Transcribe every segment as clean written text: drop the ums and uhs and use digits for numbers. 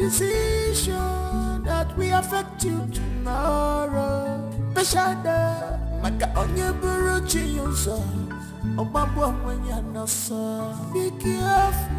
decision that will affect you tomorrow. Beshada, maka onye buru chiyuso, obabu amanya nasa. Be careful.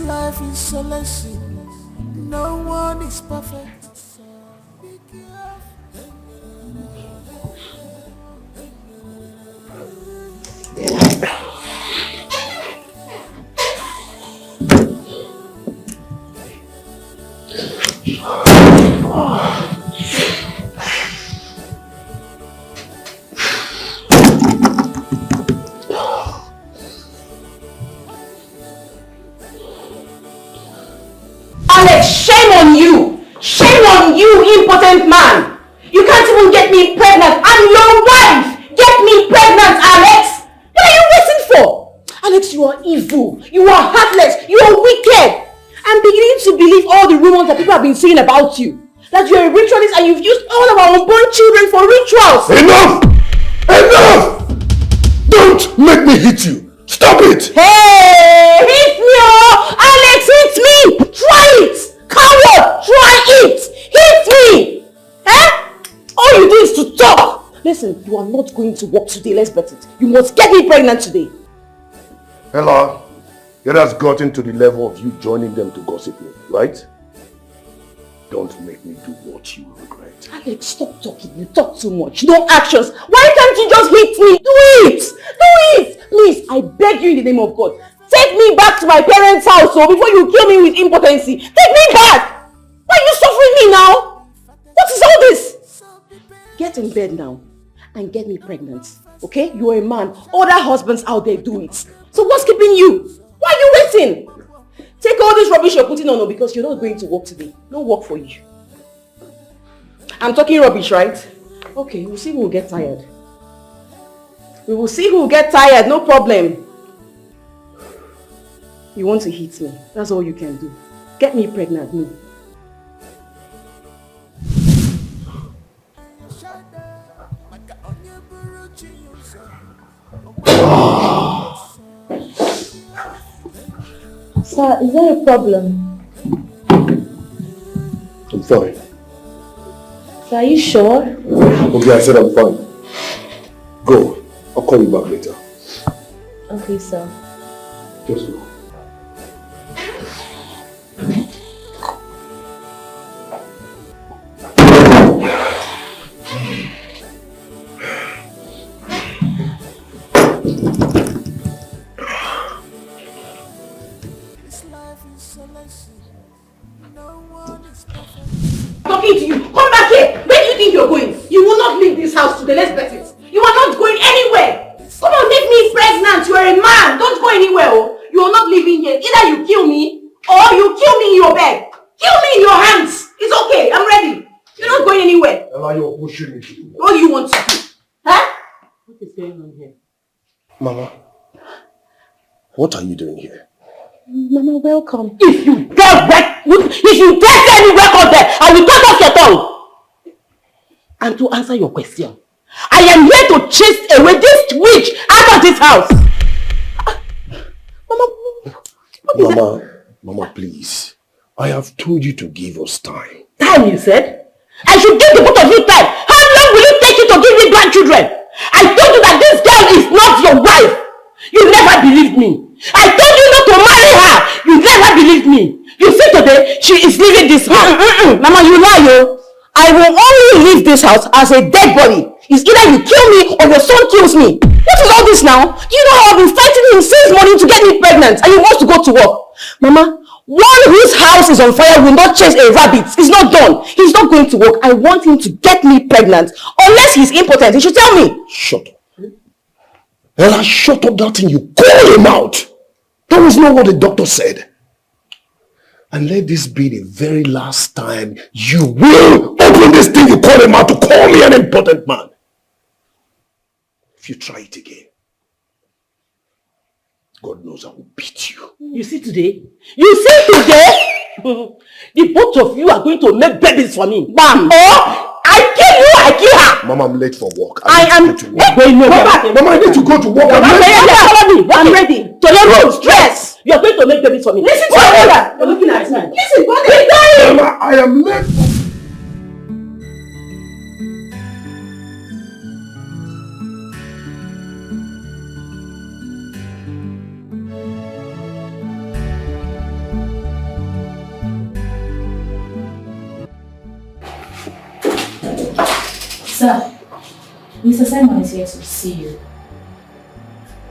Life is a lesson. No one is perfect. Be careful. Alex, shame on you! Shame on you, impotent man! You can't even get me pregnant! I'm your wife! Get me pregnant, Alex! What are you waiting for? Alex, you are evil. You are heartless. You are wicked. I'm beginning to believe all the rumors that people have been saying about you. That you're a ritualist and you've used all of our unborn children for rituals. Enough! Enough! Don't make me hit you. Stop it! Hey! Hit me, oh! Alex, hit me! Try it! Coward! Try it! Hit me! Eh? All you do is to talk! Listen, you are not going to work today, let's bet it. You must get me pregnant today. Ella, it has gotten to the level of you joining them to gossip me, right? Don't make me do what you regret. Alex, stop talking. You talk too much. No actions. Why can't you just hit me? Do it! Do it! Please, I beg you in the name of God. Take me back to my parents' house before you kill me with impotency. Take me back! Why are you suffering me now? What is all this? Get in bed now and get me pregnant. Okay? You are a man. Other husbands out there do it. So what's keeping you? Why are you waiting? Take all this rubbish you're putting on because you're not going to work today. No work for you. I'm talking rubbish, right? Okay, we'll see who will get tired. We will see who will get tired, no problem. You want to hit me. That's all you can do. Get me pregnant, no. Sir, is there a problem? I'm fine. Sir, are you sure? Okay, I said I'm fine. Go. I'll call you back later. Okay, sir. Just go. Talking to you. Come back here. Where do you think you're going? You will not leave this house today. Let's bet it. You are not going anywhere. Come on, get me pregnant. You are a man. Don't go anywhere. Oh. You are not leaving here. Either you kill me or you kill me in your bed. Kill me in your hands. It's okay. I'm ready. You're not going anywhere. Ella, you're pushing me. What do you want to do? Huh? What is going on here? Mama, what are you doing here? Mama, welcome. If you dare say any record there, I will cut off your tongue. And to answer your question, I am here to chase away this witch out of this house. Mama, what is that? Mama, please. I have told you to give us time. Time, you said? I should give the both of you time. How long will it take you to give me grandchildren? I told you that this girl is not your wife. You never believed me. I told you not to marry her. You never believed me. You see today, she is leaving this house. Mama, you lie, yo. I will only leave this house as a dead body. It's either you kill me or your son kills me. What is all this now? Do you know how I've been fighting him since morning to get me pregnant and he wants to go to work? Mama, one whose house is on fire will not chase a rabbit. It's not done. He's not going to work. I want him to get me pregnant. Unless he's impotent, he should tell me. Shut up. Ella, shut up that thing. You call him out. That was not what the doctor said. And let this be the very last time you will open this thing you call him out to call me an important man. If you try it again, God knows I will beat you. You see today? You see today? The both of you are going to make babies for me. Bam! Or I kill you, I kill her. Mama, I'm late for work. I am going to work. Mama, I need to go to work. I'm ready. To the room, stress. You are going to make babies for me. Listen to your mother. You're looking at me. Listen, go. Mama, I am late. Sir, Mr. Simon is here to see you.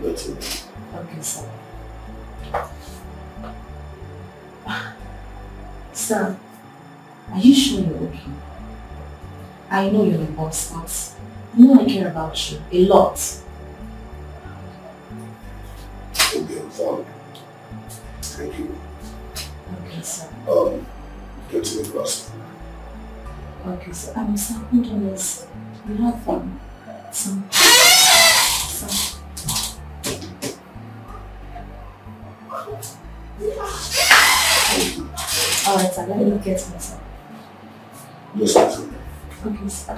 That's it. Okay, sir. Sir, are you sure you're okay? I know you're a boss, but you know I care about you a lot. Okay, I'm fine. Thank you. Okay, sir. Get to the class. Okay, sir. Sir, hold on, yes. You have some. Alright, sir, let me get myself. Just listen. Okay, sir.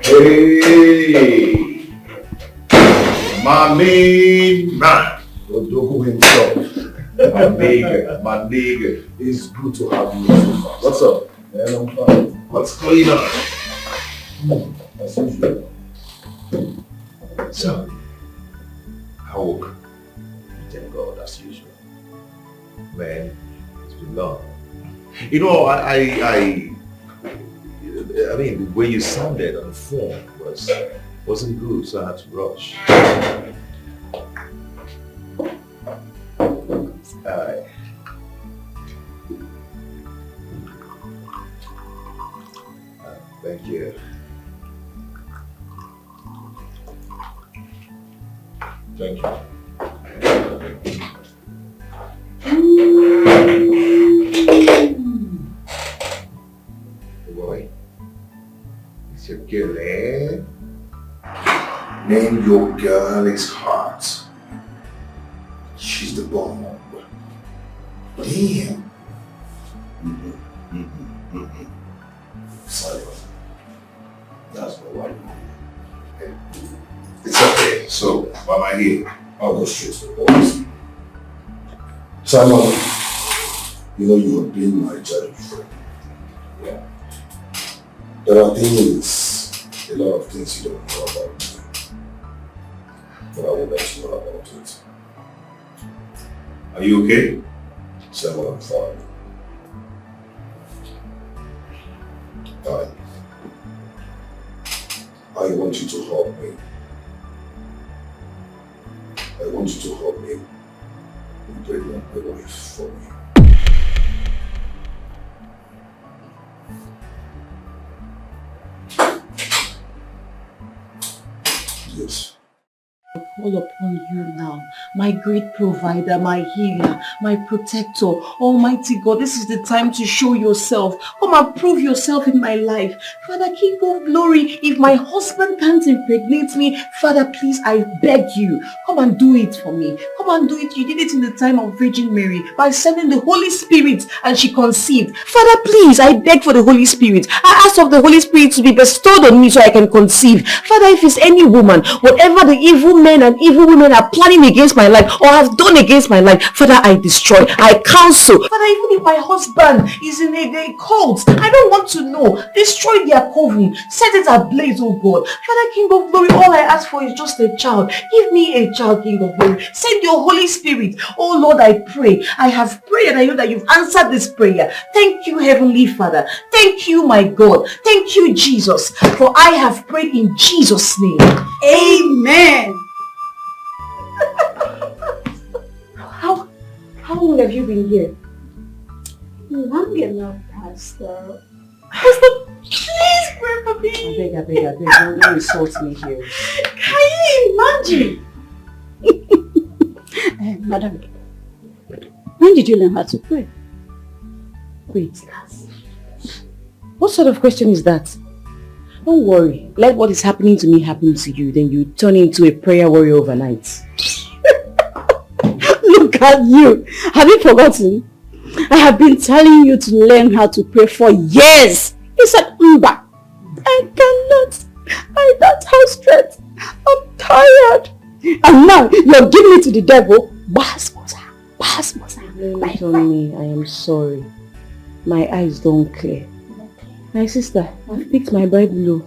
Hey! My main man, Odogu himself. My nigga. It's good to have you. What's up? Man, I'm fine. What's going on? As usual. So, how work? Thank God, as usual. Man, it's been long. You know, I mean, the way you sounded on the phone wasn't good, so I had to rush. Alright. Thank you. Thank you. Boy, it's your girl, eh? Name your girl is Heart. She's the bomb. Damn. Sorry. That's my wife. Okay. It's okay. So, why am I here? I'll go straight to the boys. Simon, you know you have been my childhood friend. Yeah. There are things, a lot of things you don't know about me. But I will let you know about it. Are you okay? Simon, I'm fine. Alright. I want you to help me. I want you to help me impregnate my wife for me. Yes. Call upon you now, my great provider, my healer, my protector, Almighty God. This is the time to show yourself. Come and prove yourself in my life. Father, King of glory, if my husband can't impregnate me, Father, please, I beg you, come and do it for me. Come and do it. You did it in the time of Virgin Mary by sending the Holy Spirit and she conceived. Father, please, I beg for the Holy Spirit. I ask of the Holy Spirit to be bestowed on me so I can conceive. Father, if it's any woman, whatever the evil men and evil women are planning against my life or have done against my life, Father, I destroy, I cancel. Father, even if my husband is in a cult, I don't want to know. Destroy their coven, set it ablaze, oh God. Father, King of glory, all I ask for is just a child. Give me a child, King of glory. Send your Holy Spirit. Oh Lord, I pray. I have prayed and I know that you've answered this prayer. Thank you, Heavenly Father. Thank you, my God. Thank you, Jesus. For I have prayed in Jesus' name. Amen. How long have you been here? Long enough, Pastor. Pastor, please pray for me. I beg, don't insult me here. Can you Imagine! Madam, when did you learn how to pray? Wait, what sort of question is that? Don't worry, let what is happening to me happen to you, then you turn into a prayer warrior overnight. Look at you! Have you forgotten? I have been telling you to learn how to pray for years! You said, Mba! I cannot! I don't have strength! I'm tired! And now you're giving it to the devil? Basmosa! My Tony, I am sorry. My eyes don't clear. My sister, I've picked my Bible. You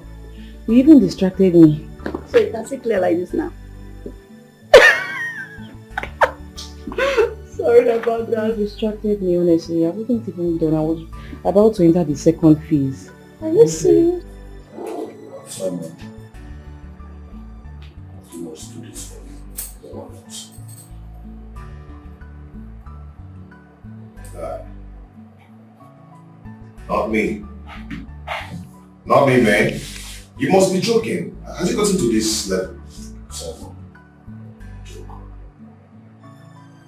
even distracted me. So it doesn't clear like this now. Sorry about that. You distracted me, honestly. I wasn't even done. I was about to enter the second phase. Are you serious? Simon, you must do this for me. The one else. Not me. Not me, man. You must be joking. Has it gotten to this level? Simon, joke.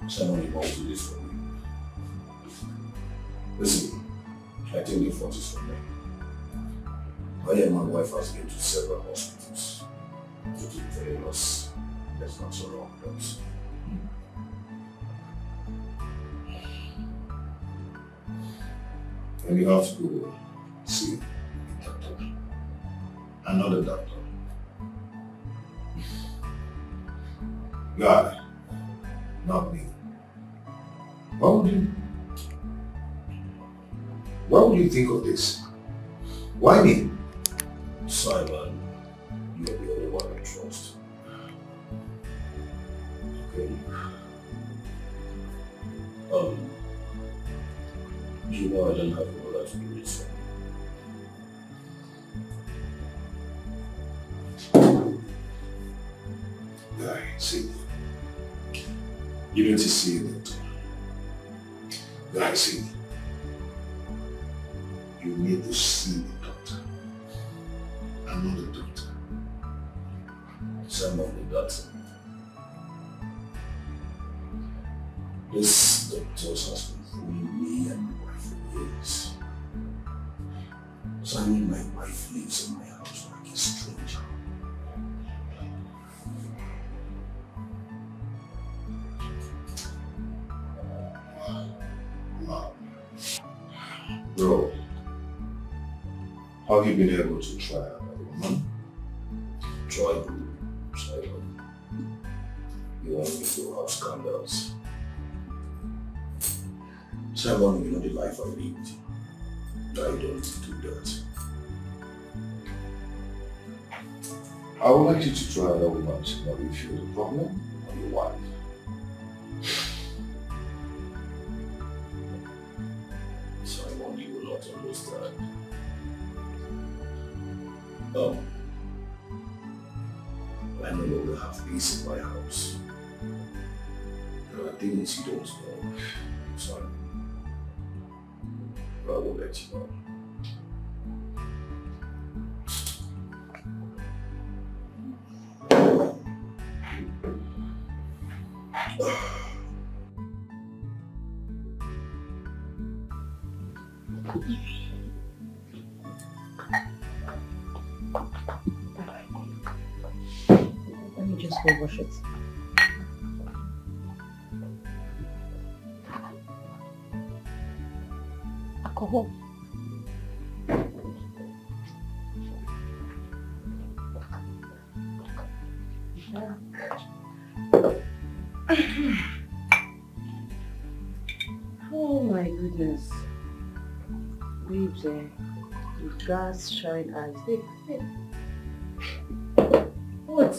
Simon, you must do this for me. Listen, I think the fault is from me. I and my wife has been to several hospitals. To keep telling us there's not so wrong with us. And you have to go see a doctor. Another doctor. God, not me. Why would you think of this? Why me? Simon, you're the only one I trust. Okay. You know I don't have a lot to do with Guy, see. You need to see a doctor. Guy, see. You need to see a doctor. Another doctor. Someone the doctor. This doctor has been fooling me and my wife for years. Simon, my wife lives in my house like a stranger. Wow. Bro, how have you been able to try another woman? Try. You want me to have scandals? Simon, you know the life I lived. I don't do that. I would like you to try another woman to know if you're the problem or your wife. Simon, you will not understand. I no longer have peace in my house. There are things you don't know. Sorry. But I will let you know. Let me just go wash it. Alcohol. Oh my goodness. Babes, you gas shine eyes. Hey. What?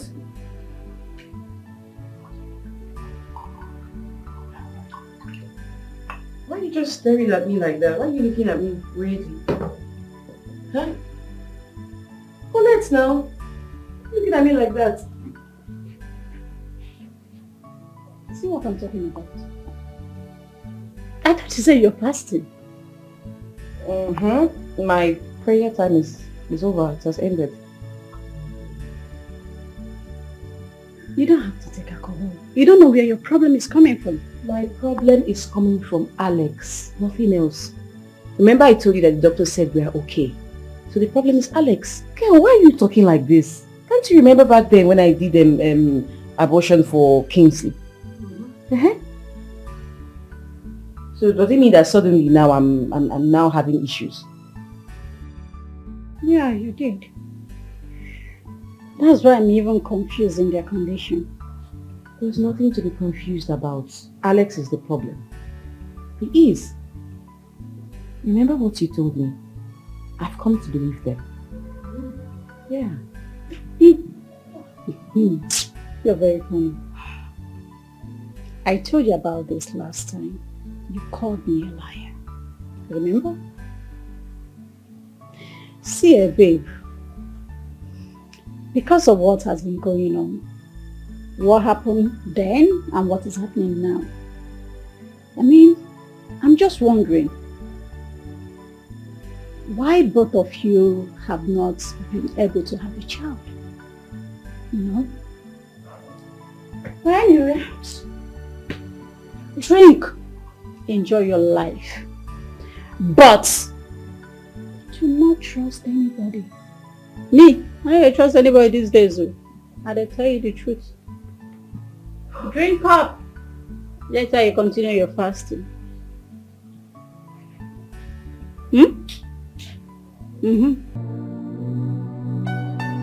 Why are you just staring at me like that? Why are you looking at me weirdly? Huh? Colette now. Looking at me like that. See what I'm talking about? I thought you said you're fasting. My prayer time is over. It has ended. You don't have to take alcohol. You don't know where your problem is coming from. My problem is coming from Alex, nothing else. Remember I told you that the doctor said we are okay. So the problem is Alex. Girl, why are you talking like this? Can't you remember back then when I did abortion for Kingsley? So does it mean that suddenly now I'm now having issues? Yeah, you did. That's why I'm even confused in their condition. There's nothing to be confused about. Alex is the problem. He is. Remember what you told me? I've come to believe them. Yeah. You're very funny. I told you about this last time. You called me a liar. Remember? See, babe. Because of what has been going on, what happened then and what is happening now, I mean, I'm just wondering why both of you have not been able to have a child. You know? But anyway, drink, enjoy your life, but do not trust anybody. Me, I don't trust anybody these days. I tell you the truth. Drink up. Later you continue your fasting.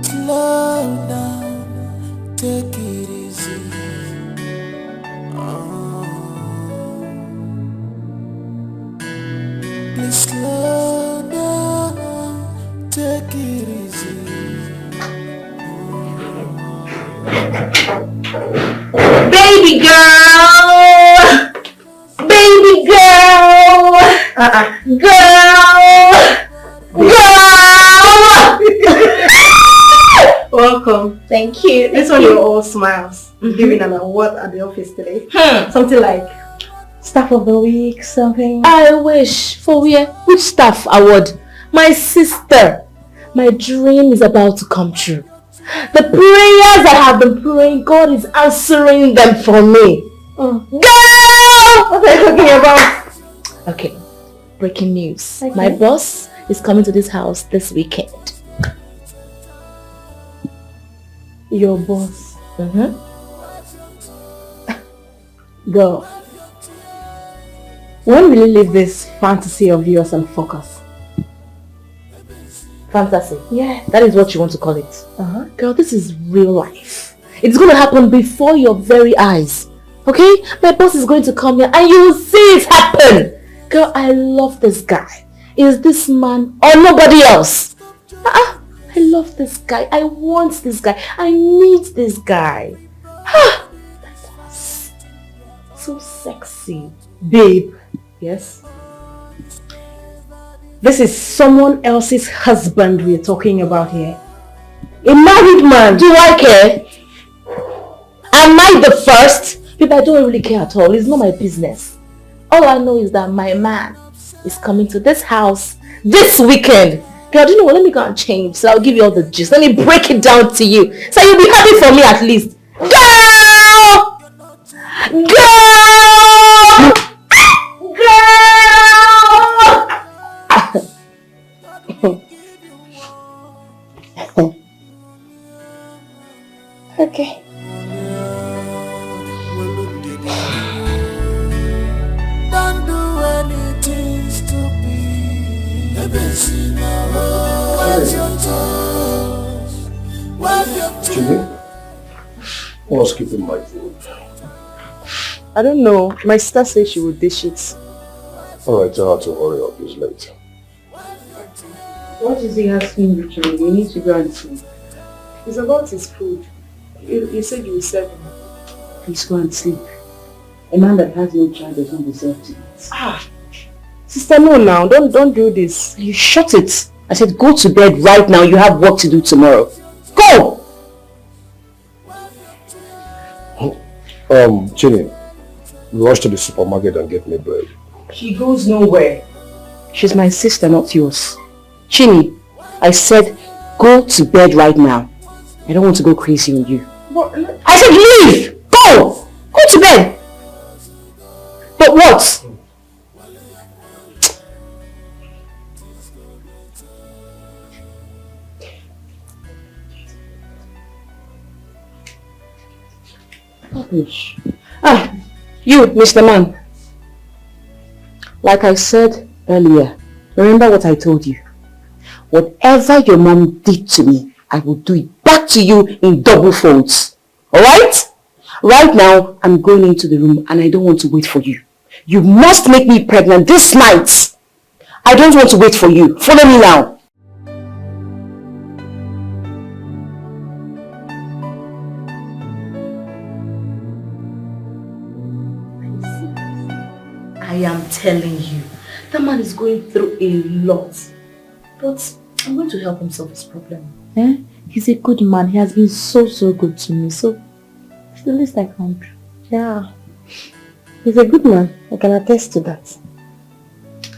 Slow down, take it easy. Please slow down, take it easy. Baby girl! Baby girl! Welcome. Thank you. This one you're all smiles. Giving an award at the office today. Something like Staff of the Week, something. I wish. For where? Which staff award? My sister. My dream is about to come true. The prayers I have been praying, God is answering them for me. Girl! What are you talking about? Okay, breaking news. Okay. My boss is coming to this house this weekend. Your boss. Girl. When will you leave this fantasy of yours and focus? Fantasy. Yeah. That is what you want to call it. Girl, this is real life. It's going to happen before your very eyes. Okay? My boss is going to come here and you will see it happen. Girl, I love this guy. Is this man or nobody else? I love this guy. I want this guy. I need this guy. My boss. So sexy. Babe, Yes? this is someone else's husband we're talking about here. A married man. Do I care? Am I the first? Babe, I don't really care at all. It's not my business. All I know is that my man is coming to this house this weekend. Girl, do you know what? Let me go and change. So I'll give you all the gist. Let me break it down to you. So you'll be happy for me at least. Girl! Girl! Girl! Okay. Don't do anything stupid. Cut your toes. Wipe your Jimmy, what's keeping my food? I don't know. My sister said she would dish it. Alright, tell her to hurry up, it's late. What is he asking you to do? You need to go and sleep. It's about his food. You said you would serve him. Please go and sleep. A man that has no child does not deserve to eat. Sister, no now. Don't do this. You shut it. I said go to bed right now. You have work to do tomorrow. Go! Chini, rush to the supermarket and get me bread. She goes nowhere. She's my sister, not yours. Chini, I said go to bed right now. I don't want to go crazy on you. But I said leave! Go! Go to bed! But what? You, Mr. Man. Like I said earlier, remember what I told you. Whatever your mom did to me, I will do it back to you in double folds. Alright? Right now, I'm going into the room and I don't want to wait for you. You must make me pregnant this night. I don't want to wait for you. Follow me now. I am telling you, that man is going through a lot. But I'm going to help him solve his problem. He's a good man. He has been so good to me. So it's the least I can do. yeah, he's a good man. I can attest to that.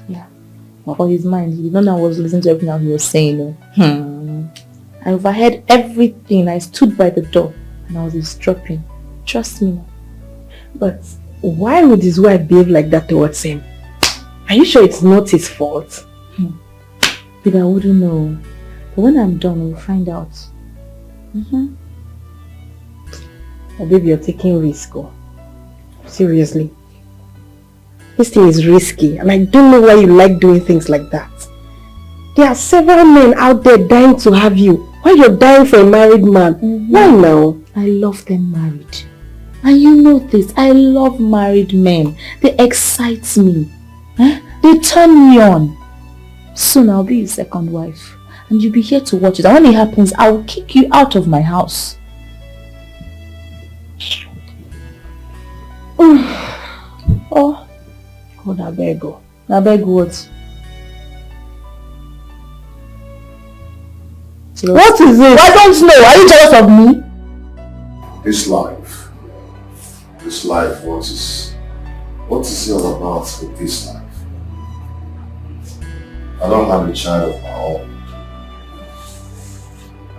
Yeah. But for his mind, you don't know I was listening to everything he was saying. I overheard everything. I stood by the door and I was eavesdropping. Trust me. But why would his wife behave like that towards him? Are you sure it's not his fault? Babe, I wouldn't know. But when I'm done, we'll find out. Oh, baby, you're taking risk. Oh. Seriously. This thing is risky and I don't know why you like doing things like that. There are several men out there dying to have you. Why you're dying for a married man? Why now? I love them married. And you know this, I love married men. They excite me. They turn me on. Soon I'll be his second wife. And you'll be here to watch it. And when it happens, I will kick you out of my house. Oh, I beg you. I beg what? What is it? I don't know. Are you jealous of me? This life, what is it all about with this life? I don't have a child of my own.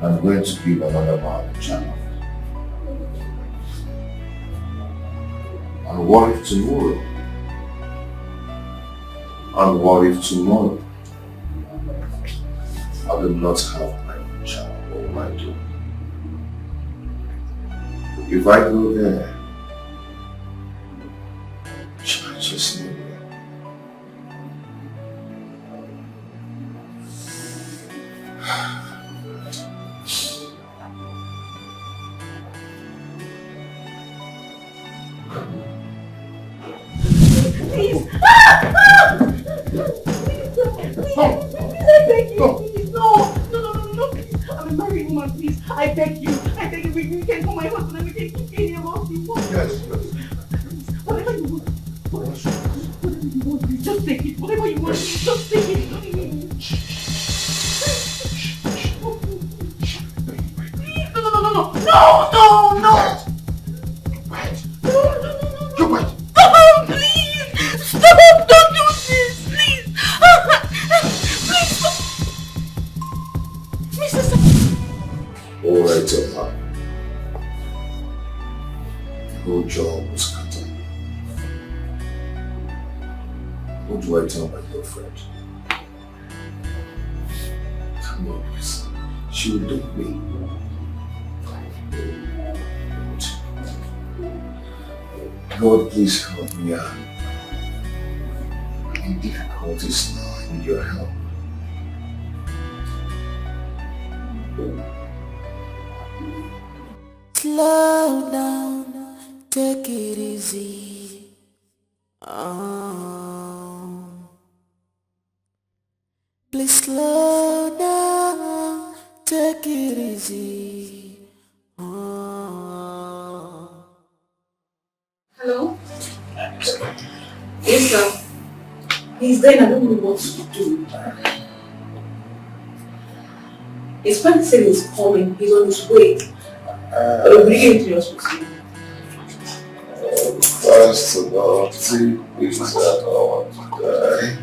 I'm going to give another man a child. And what if tomorrow? And what if tomorrow I do not have my own child? What will I do? If I go there, should I just leave it? I beg you, you can call my husband and we can keep any of our people. Yes. Whatever you want. Whatever you want, please. Just take it. Whatever you want, please. Just take it. Please, no. Wait. You wait. Stop, please. Stop, don't do this, please. Please stop. All right, Emma. Your job was cut. What do I tell my girlfriend? Come on, please. She will dump me. God, please help me out. I'm in difficulties now. I need your help. Slow down, take it easy. Please slow down, take it easy. Hello? Yes, sir. He's there and I don't know what to do. His friend said he's coming. He's on his way. We'll bring him to your hospital. First of all, see, please that I want to die.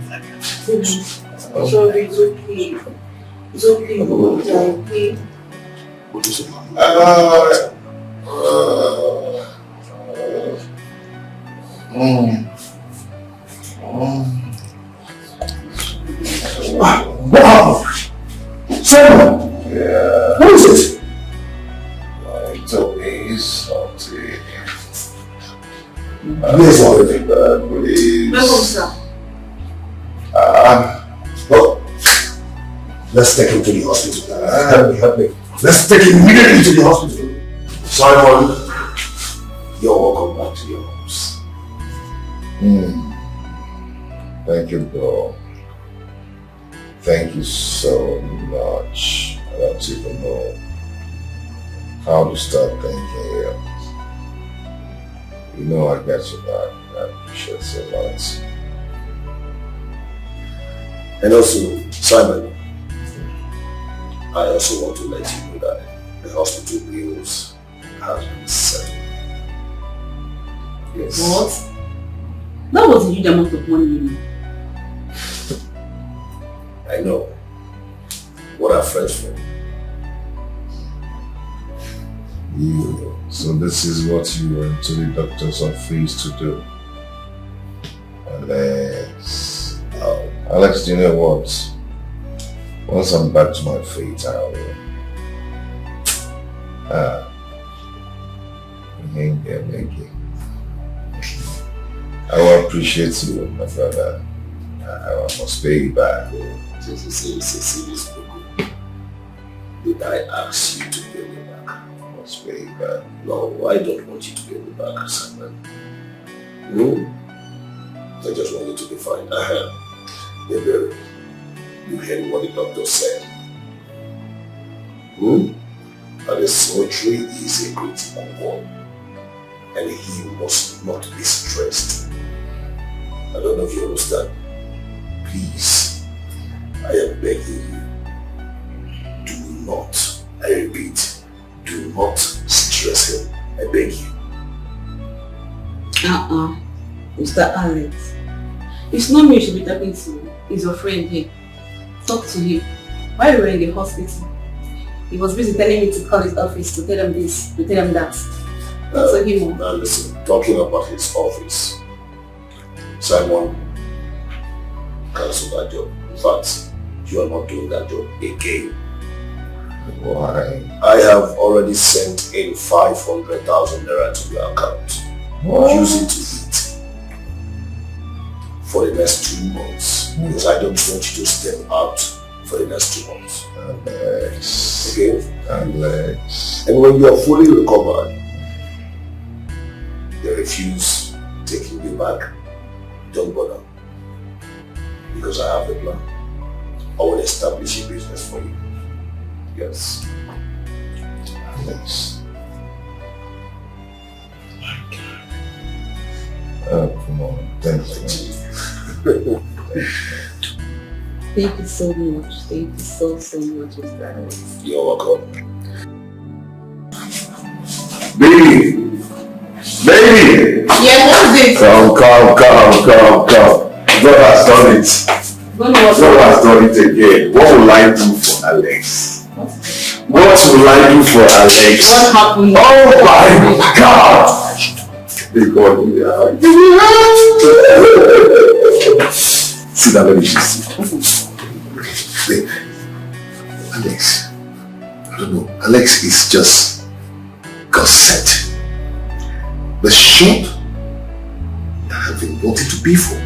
Sorry, it's okay. It's okay. It's okay. What is it? Wow! Simon! Yeah. What is it? It's okay, salty. Yes, Please. Welcome, sir. Well, let's take him to the hospital. Help me. Let's take him immediately to the hospital. Simon, you're welcome back to your house. Thank you, bro. Thank you so much. I don't even know how to start thanking you. You know I got your back. I appreciate it so much. And also, Simon, I also want to let you know that the hospital bills have been settled. Yes. What? That was a huge amount of money, you know. I know. What are friends for? So this is what you went to the doctor's office to do. Alex. Alex, do you know what? Once I'm back to my feet, I will. I will appreciate you, my brother. I must pay you back. See, did I ask you to pay me back? I must pay you back. No, I don't want you to pay me back, Simon. I just want you to be fine. You heard what the doctor said. And the surgery is a critical one. And he must not be stressed. I don't know if you understand. Please, I am begging you. Do not, I repeat, do not stress him. I beg you. Mr. Alex. It's not me you should be talking to. It's your friend here. Talk to him. While we were in the hospital, he was busy telling me to call his office to tell him this, to tell him that. Talk to him. Now listen, talking about his office. Simon, cancel that job. In fact, you are not doing that job again. Why? I have already sent in 500,000 naira to your account. Use it to eat for the next 2 months. Because I don't want you to step out for the next 2 months. Alex. Okay? Alex. And when you are fully recovered, they refuse taking you back. Don't bother. Because I have the plan. I will establish a business for you. Yes. Alex. Oh, come on. Thank you. Thank you so much. Thank you so much, Mr. Alex. You're welcome. Baby! Baby! Yeah, what's it? Come. God has done it. God has done it again. What will I do for Alex? What will I do for Alex? What happened? Oh my God! They got me. Sit down, let me just sit. Babe, Alex, I don't know. Alex is just got set. The shop that I've been wanting to pay for,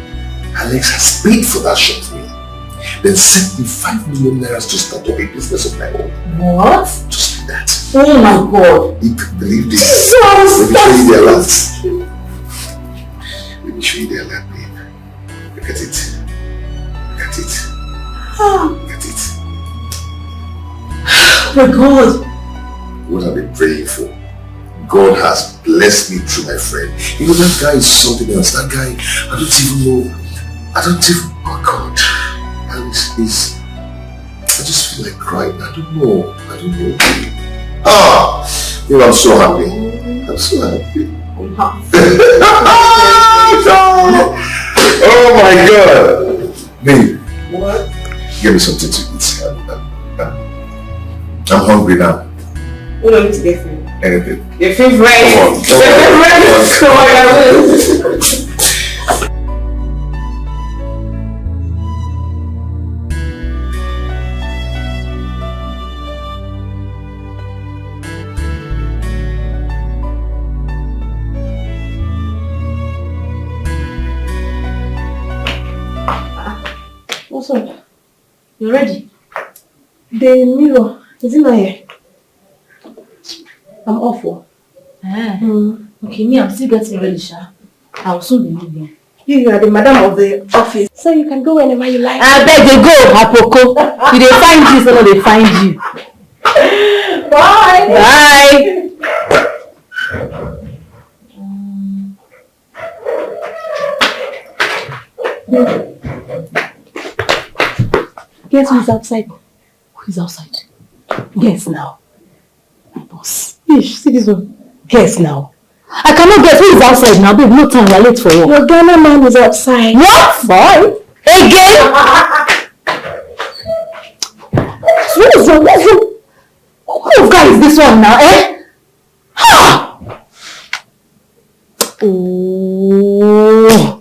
Alex has paid for that shop for me. Then sent me 5 million naira to start up a business of my own. What? Just like that. Oh my God. You can believe this. Jesus, Let me show you their last. Let me show you their last, babe. Look at it. Look at it. Look at it. Oh my God. What I've been praying for. God has blessed me through my friend. You know, that guy is something else. That guy, I don't even know. Oh God. I just feel like crying. I don't know. You know, I'm so happy. I'm so happy. I'm happy. Oh my God. Babe. What? Give me something to eat. I'm hungry now. What do I need to get for you? Anything. Your favorite. Come on. What's up? You ready? The mirror, is it not here? I'm awful. Okay, me, I'm still getting ready, Sha. I'll soon be leaving. You are the madam of the office, so you can go whenever you like. I beg you go, Apoko. If they find you, so they find you. Bye! Bye! Guess who's outside? Who's outside? Guess now. My boss. Ish, see this one. Guess now. I cannot guess who is outside now, babe. No time, we're late for work. Your Ghana man is outside. What? Boy? Again? What's wrong? What kind of guy is this one now, eh? Ha! Oh.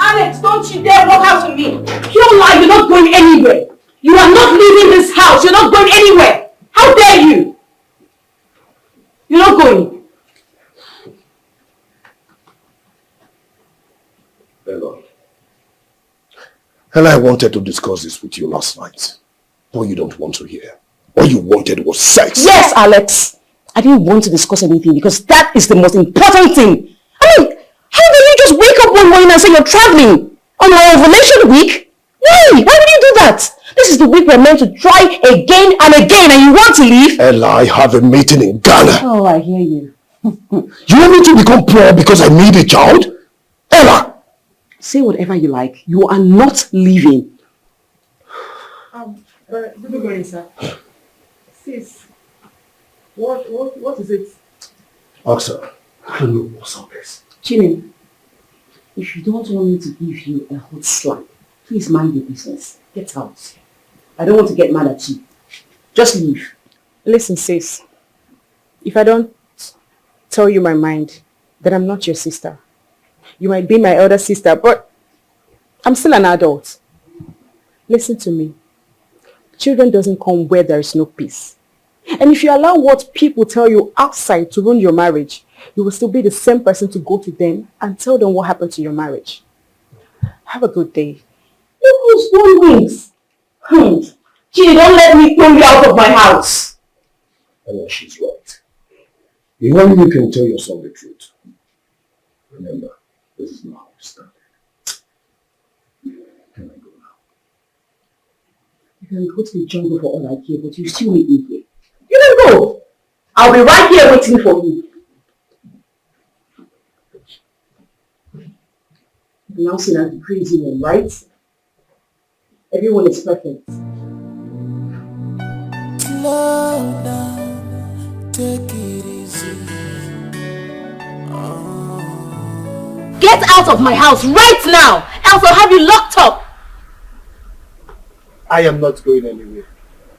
Alex, don't you dare walk out with me. You lie, you're not going anywhere. You are not leaving this house. You're not going anywhere. How dare you? You're not going. Hello. Ella, I wanted to discuss this with you last night. But you don't want to hear. All you wanted was sex. Yes, Alex. I didn't want to discuss anything because that is the most important thing. I mean, how do you just wake up one morning and say you're traveling on our ovulation week? Why? Why would you do that? This is the week we're meant to try again and again and you want to leave? Ella, I have a meeting in Ghana. Oh, I hear you. You want me to become poor because I need a child? Ella! Say whatever you like. You are not leaving. Good morning, sir. Sis, what is it? Aksha, I don't know what's up this. Chinin, if you don't want me to give you a hot slap, please mind your business. Get out. I don't want to get mad at you. Just leave. Listen, sis. If I don't tell you my mind, then I'm not your sister. You might be my elder sister, but I'm still an adult. Listen to me. Children doesn't come where there is no peace. And if you allow what people tell you outside to ruin your marriage, you will still be the same person to go to them and tell them what happened to your marriage. Have a good day. You spoon wings. Gee, don't let me throw you out of my house. Ella, she's right. You only can tell yourself the truth. Remember, this is not how we started. Can I go now? You can go to the jungle for all I care, but you still need me here. You can go. I'll be right here waiting for you. You now see that the crazy one, right? Everyone is perfect. Slow down, take it easy. Get out of my house right now, else I'll have you locked up. I am not going anywhere.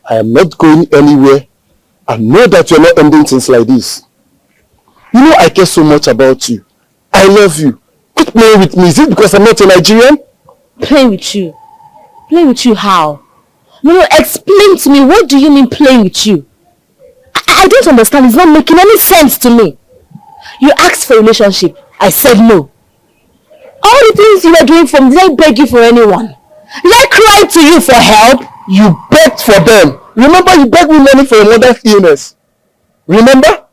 I am not going anywhere. I know that you're not ending things like this. You know I care so much about you. I love you. Quit playing with me. Is it because I'm not a Nigerian? Playing with you? Playing with you how? No, explain to me. What do you mean playing with you? I don't understand. It's not making any sense to me. You asked for a relationship. I said no. All the things you were doing for me, did I beg you for anyone? Did I cry to you for help? You begged for them. Remember you begged me money for your mother's illness. Remember?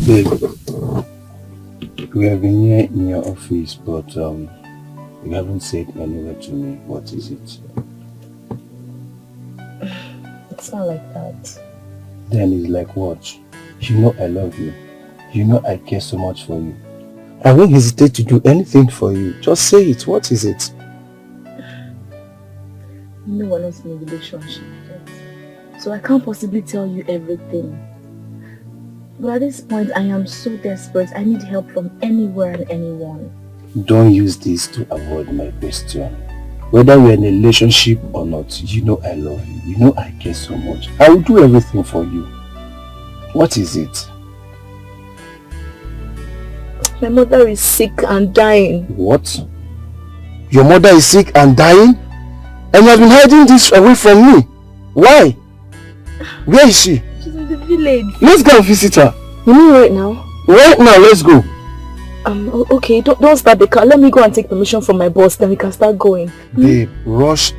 Babe, we have been here in your office, but you haven't said anywhere to me. What is it? It's not like that. Then it's like what? You know I love you. You know I care so much for you. I won't hesitate to do anything for you. Just say it. What is it? You know we're not in a relationship yet. So I can't possibly tell you everything. But at this point, I am so desperate. I need help from anywhere and anyone. Don't use this to avoid my question. Whether we're in a relationship or not, you know I love you. You know I care so much. I will do everything for you. What is it? My mother is sick and dying. What? Your mother is sick and dying? And you have been hiding this away from me. Why? Where is she? She's in the village. Let's go and visit her. You mean right now? Right now, let's go. Okay, don't start the car. Let me go and take permission from my boss, then we can start going. Babe, rush.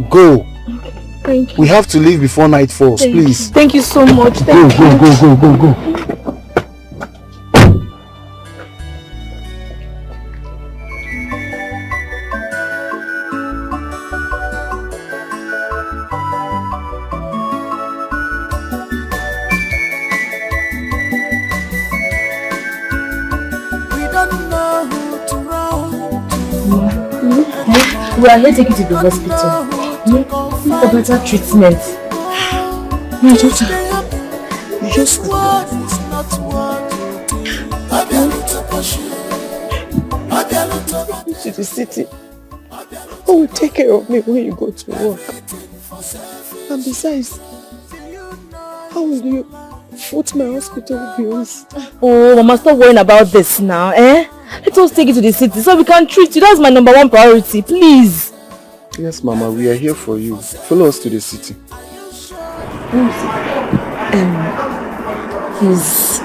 Go. Okay, thank you. We have to leave before night falls, please. Thank you so much. Thank you. Go. We are here to take you to the hospital. For better treatment. My daughter. You just what is not what to the city. Who will take care of me when you go to work? And besides, how will you foot my hospital bills? Oh, Mama, stop worrying about this now, eh? Let us take you to the city so we can treat you. That's my #1 priority, please. Yes, Mama, we are here for you. Follow us to the city. He's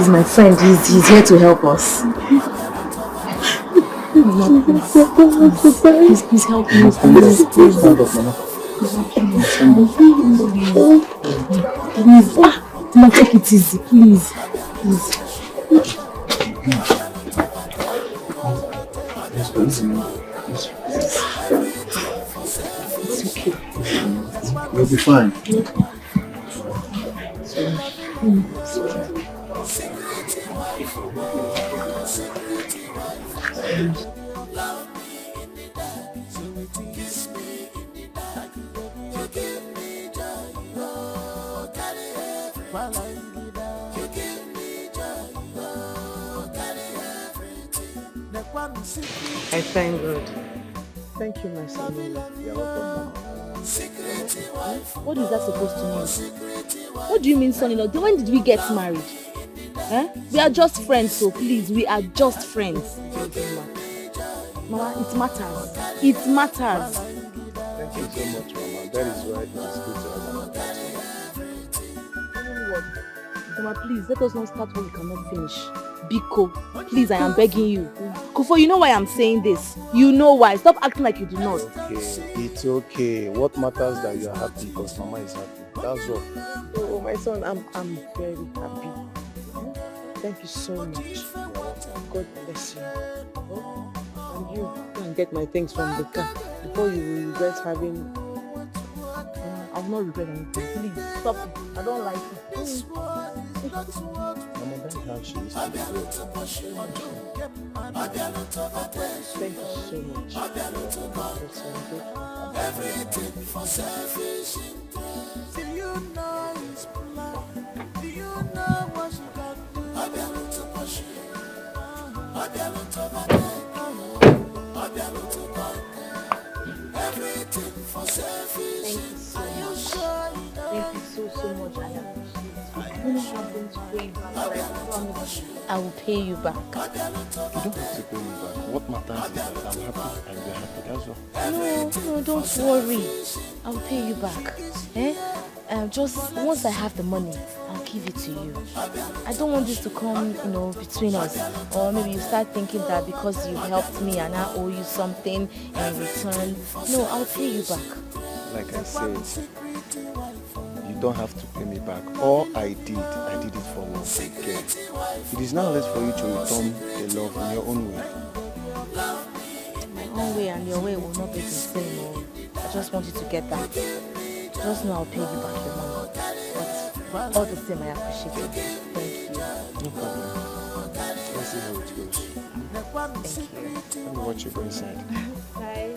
my friend. He's here to help us. Please help me. Please. Mama, take it easy, please. It's okay. You'll be fine. I thank God. Thank you, my son. You're welcome. What is that supposed to mean? What do you mean, son-in-law? When did we get married? Eh? We are just friends, so please, we are just friends. Mama, it matters. It matters. Thank you so much, Mama. That is why it is good to have an attachment. Mama, please, let us not start what we cannot finish. Biko, please, I am begging you. Kofo, you know why I'm saying this. You know why. Stop acting like you do not. It's okay. What matters is that you are happy because Mama is happy. That's all. Oh, my son, I'm very happy. Thank you so much. God bless you. Oh, and you go and get my things from the car before you regret having. I will not regret anything. Please, stop it. I don't like it. Mama, that's how she is to be good. Thank you so much. everything for selfish interest. Do you know it's love? Do you know what you got to do? I be able to push you. I be able to everything for selfish. Thank you so much. Thank you so much. I appreciate it. I don't have them to pay you back, but I promise I will pay you back. You don't have to pay me back. What matters is that I'm happy and you're happy. That's all. No, don't worry. I will pay you back. Just once I have the money, I'll give it to you. I don't want this to come, between us. Or maybe you start thinking that because you helped me and I owe you something in return. No, I'll pay you back. Like I said, you don't have to pay me back. All I did it for love and care. It is now left for you to return the love in your own way. My own way and your way will not be the same. I just want you to get that. Just know I'll pay you back your money. But all the same, I appreciate it. Thank you. No problem. Let's see how it goes. Thank you. Let me watch you go inside. Bye.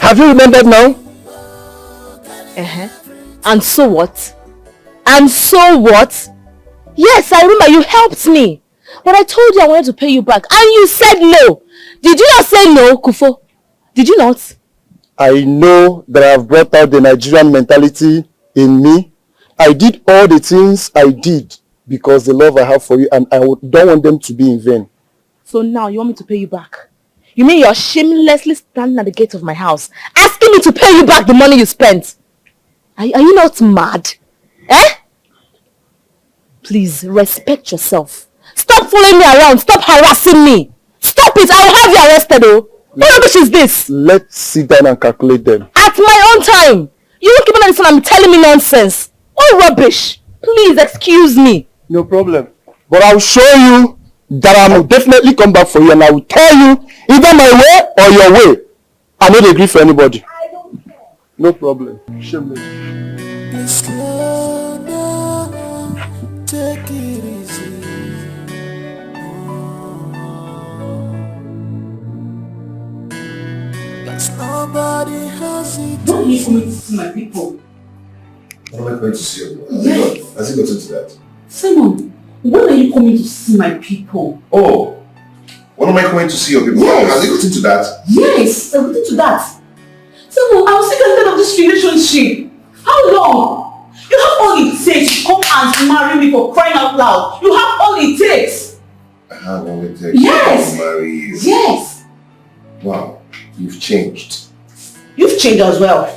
Have you remembered now? And so what? And so what? Yes, I remember you helped me. But I told you I wanted to pay you back and you said no. Did you not say no, Kufo? Did you not? I know that I have brought out the Nigerian mentality in me. I did all the things I did because the love I have for you, and I don't want them to be in vain. So now you want me to pay you back? You mean you're shamelessly standing at the gate of my house asking me to pay you back the money you spent? Are you not mad? Eh? Please, respect yourself. Stop following me around. Stop harassing me. Stop it. I will have you arrested, oh. What rubbish is this? Let's sit down and calculate them. At my own time. You won't keep on listening and telling me nonsense. What rubbish? Please, excuse me. No problem. But I'll show you that I will definitely come back for you, and I will tell you either my way or your way. I don't agree for anybody. I don't care. No problem. Shameless. Please slow down, take it easy. Cause nobody has it. Why are you coming to see my people? What am I going to see you? Yes. Has he gotten to that? Simon, when are you coming to see my people? Oh, when am I going to see your people? Yes. Has he gotten to that? Yes, I'm getting to that. Simon, I'm sick and tired of this relationship. How long? You have all it takes to come and marry me, for crying out loud. You have all it takes. I have all it takes Yes. to marry you. Yes. Wow, you've changed. You've changed as well.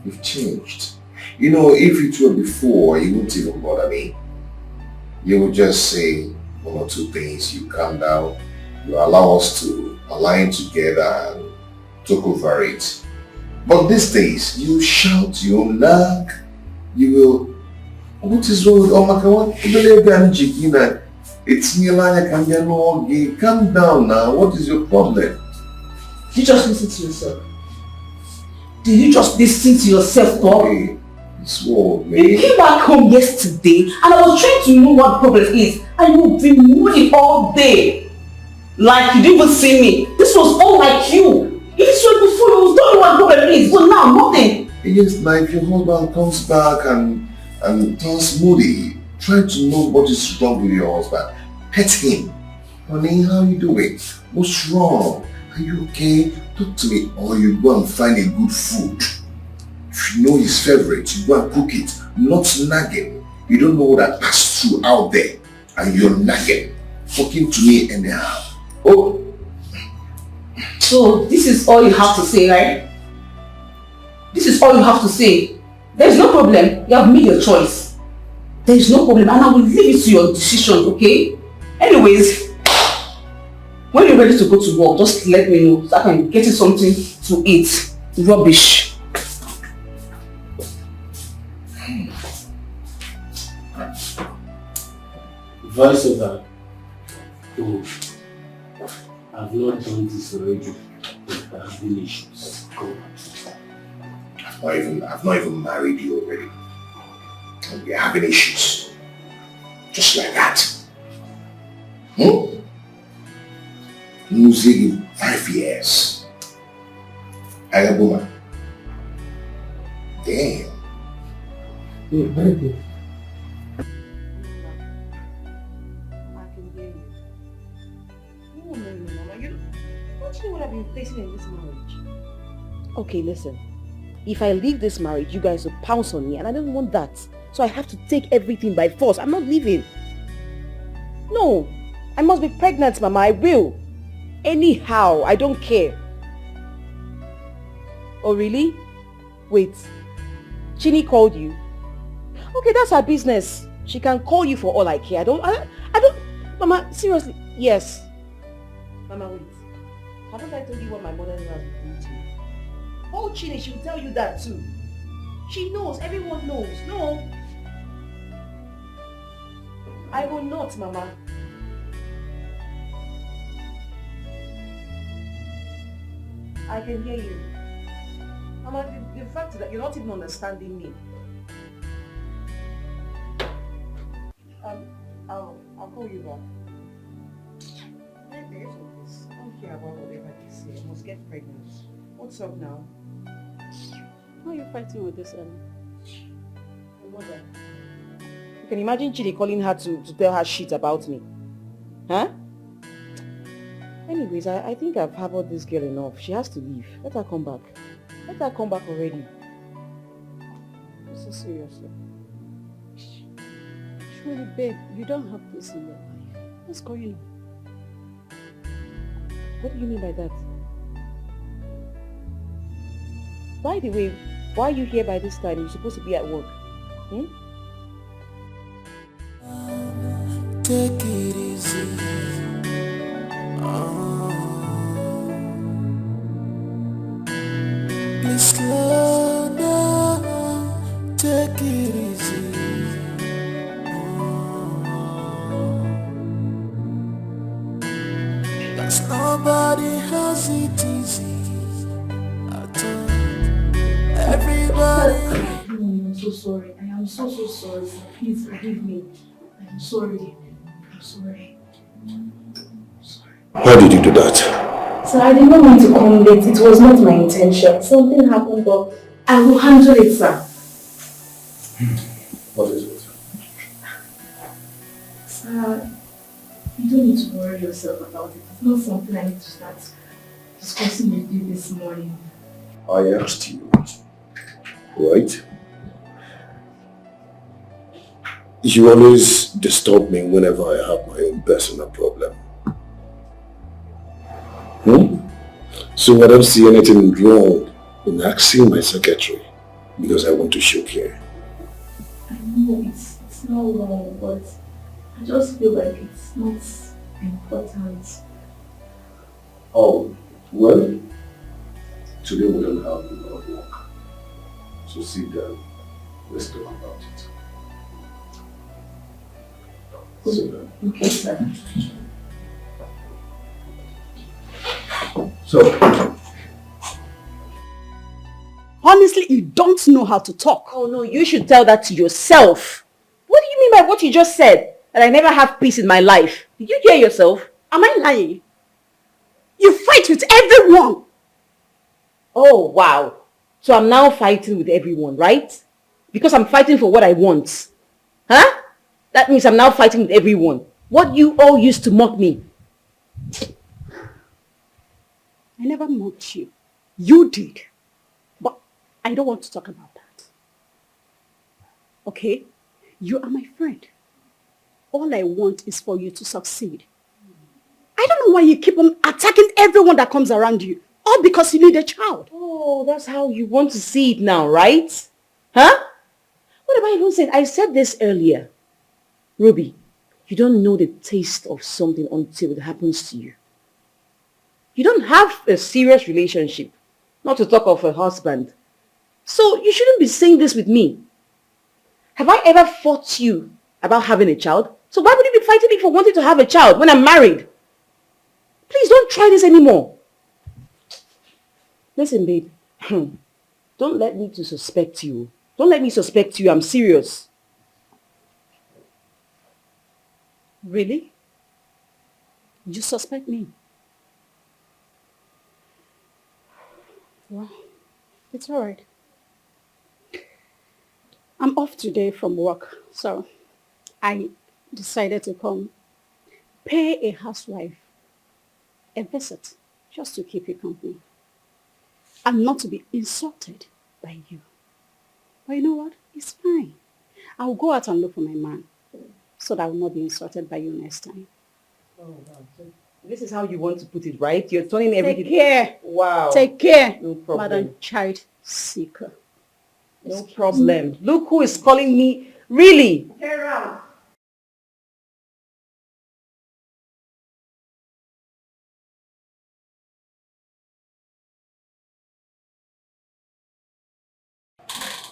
You've changed. You know, if it were before, you wouldn't even bother me. You would just say one or two things, you calm down, you allow us to align together and talk over it. But these days, you shout, you nag, you will, what is wrong with Omaka? It's Nilanya. Calm down now, what is your problem? Did you just listen to yourself? Did you just listen to yourself, Bob? Hey, it's what, man. You came back home yesterday and I was trying to know what the problem is, and you've been moody all day. Like you didn't even see me. This was all like you. If it was before, you was don't know what the problem is. But now, nothing. Yes, now if your husband comes back and turns moody, try to know what is wrong with your husband. Pet him. Honey, how you doing? What's wrong? Are you okay? Talk to me. Or you go and find a good food. If you know his favorite, you go and cook it. Not nagging. You don't know what that passed through out there. And you're nagging. Talking to me anyhow. Oh. So this is all you have to say, right? This is all you have to say. There's no problem. You have made your choice. There is no problem, and I will leave it to your decision, okay? Anyways, when you're ready to go to work, just let me know so I can get you something to eat. Rubbish. Voice over. Oh, I've not done this already. There have been issues. Go on. I've not even married you already. And we're having issues. Just like that. Losing in 5 years. Ayabuma. Damn. Yeah, very good. Okay, listen. If I leave this marriage, you guys will pounce on me, and I don't want that. So I have to take everything by force. I'm not leaving. No. I must be pregnant, Mama. I will. Anyhow, I don't care. Oh, really? Wait. Chini called you? Okay, that's her business. She can call you for all I care. I don't... Mama, seriously. Yes. Mama, wait. Haven't I told you what my mother-in-law has been doing to you? Oh, Chini, she will tell you that too. She knows. Everyone knows. No. I will not, Mama. I can hear you. Mama, the fact is that you're not even understanding me. I'll call you back. I don't care about whatever they say. I must get pregnant. What's up now? Why are you fighting with this early? Your mother. You can imagine Chidi calling her to tell her shit about me. Huh? Anyways, I think I've harbored this girl enough. She has to leave. Let her come back. Let her come back already. So seriously. Surely, babe, you don't have peace in your life. What's going on? What do you mean by that? By the way, why are you here by this time? You're supposed to be at work. Hmm? Take it easy. Please slow down. Take it easy. Cause nobody has it easy at all. Everybody. I'm so sorry. I am so sorry. Please forgive me. I am sorry. I'm sorry. Why did you do that? Sir, I did not mean to come late. It was not my intention. Something happened, but I will handle it, sir. What is it? Sir, you don't need to worry yourself about it. It's not something I need to start discussing with you this morning. I asked you, right? You always disturb me whenever I have my own personal problem. So I don't see anything wrong in asking my secretary because I want to show care. I know it's not long, but I just feel like it's not important. Oh, well, today we don't have a lot of work. So sit down, let's talk about it. Sit down. Okay, sir. So, Honestly, you don't know how to talk. Oh no, you should tell that to yourself. What do you mean by what you just said? That I never have peace in my life. Did you hear yourself? Am I lying? You fight with everyone. Oh wow. So I'm now fighting with everyone, right? Because I'm fighting for what I want. Huh? That means I'm now fighting with everyone. What you all used to mock me. I never mocked you. You did. But I don't want to talk about that. Okay? You are my friend. All I want is for you to succeed. I don't know why you keep on attacking everyone that comes around you. All because you need a child. Oh, that's how you want to see it now, right? Huh? What have I even said? I said this earlier. Ruby, you don't know the taste of something until it happens to you. You don't have a serious relationship, not to talk of a husband. So you shouldn't be saying this with me. Have I ever fought you about having a child? So why would you be fighting me for wanting to have a child when I'm married? Please don't try this anymore. Listen, babe. Don't let me to suspect you. Don't let me suspect you. I'm serious. Really? You suspect me? Well, it's all right. I'm off today from work, so I decided to come pay a housewife a visit just to keep you company and not to be insulted by you. But you know what? It's fine. I'll go out and look for my man so that I will not be insulted by you next time. Oh, wow. So this is how you want to put it, right? You're turning everything... Take care. Wow. Take care, No problem. Madam Child Seeker. No problem. Look who is calling me. Really? Get around.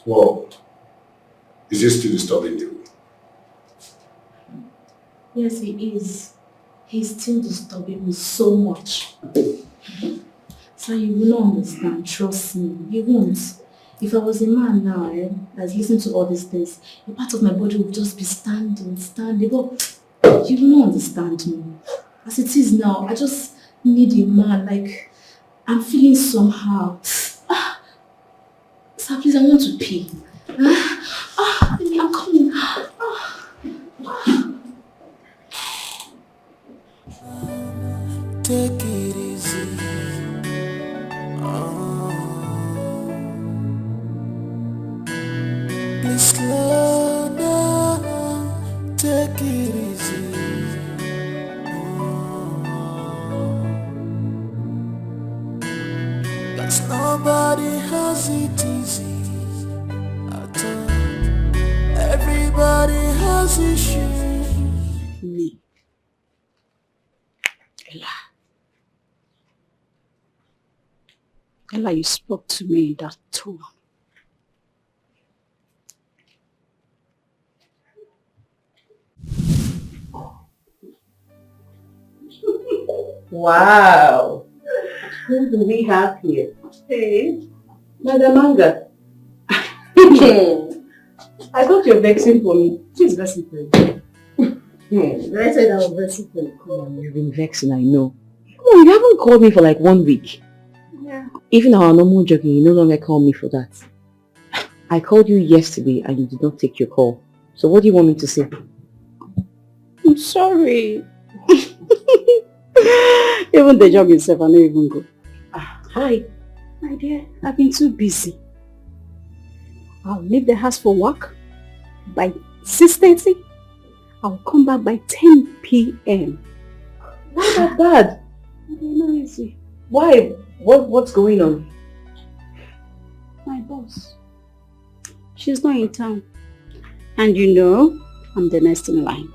well, is this still disturbing you? Yes, he is. He's still disturbing me so much. So you will not understand, trust me. You won't. If I was a man now, that's listening to all these things, a part of my body would just be standing. But you will not understand me. As it is now, I just need a man, like I'm feeling somehow. Sir, please, I want to pee. Baby, I'm coming. Take it easy. Please slow down. Take it easy. Cause nobody has it easy at all. Everybody has issues. Me. Ella. Ella, you spoke to me in that tone. Wow. Who do we have here? Hey, Madam Manga. I thought you were vexing for me. She's vexing for you. Did I say that I was vexing for you? Come on, you've been vexing, I know. Come on, you haven't called me for like 1 week. Yeah. Even our normal jogging, you no longer call me for that. I called you yesterday and you did not take your call. So what do you want me to say? I'm sorry. Even the job itself, I don't even go. Hi. My dear, I've been too busy. I'll leave the house for work by 6:30. I'll come back by 10 p.m. Why that bad? No, easy. Why? What's going on? My boss. She's not in town. And you know, I'm the next in line.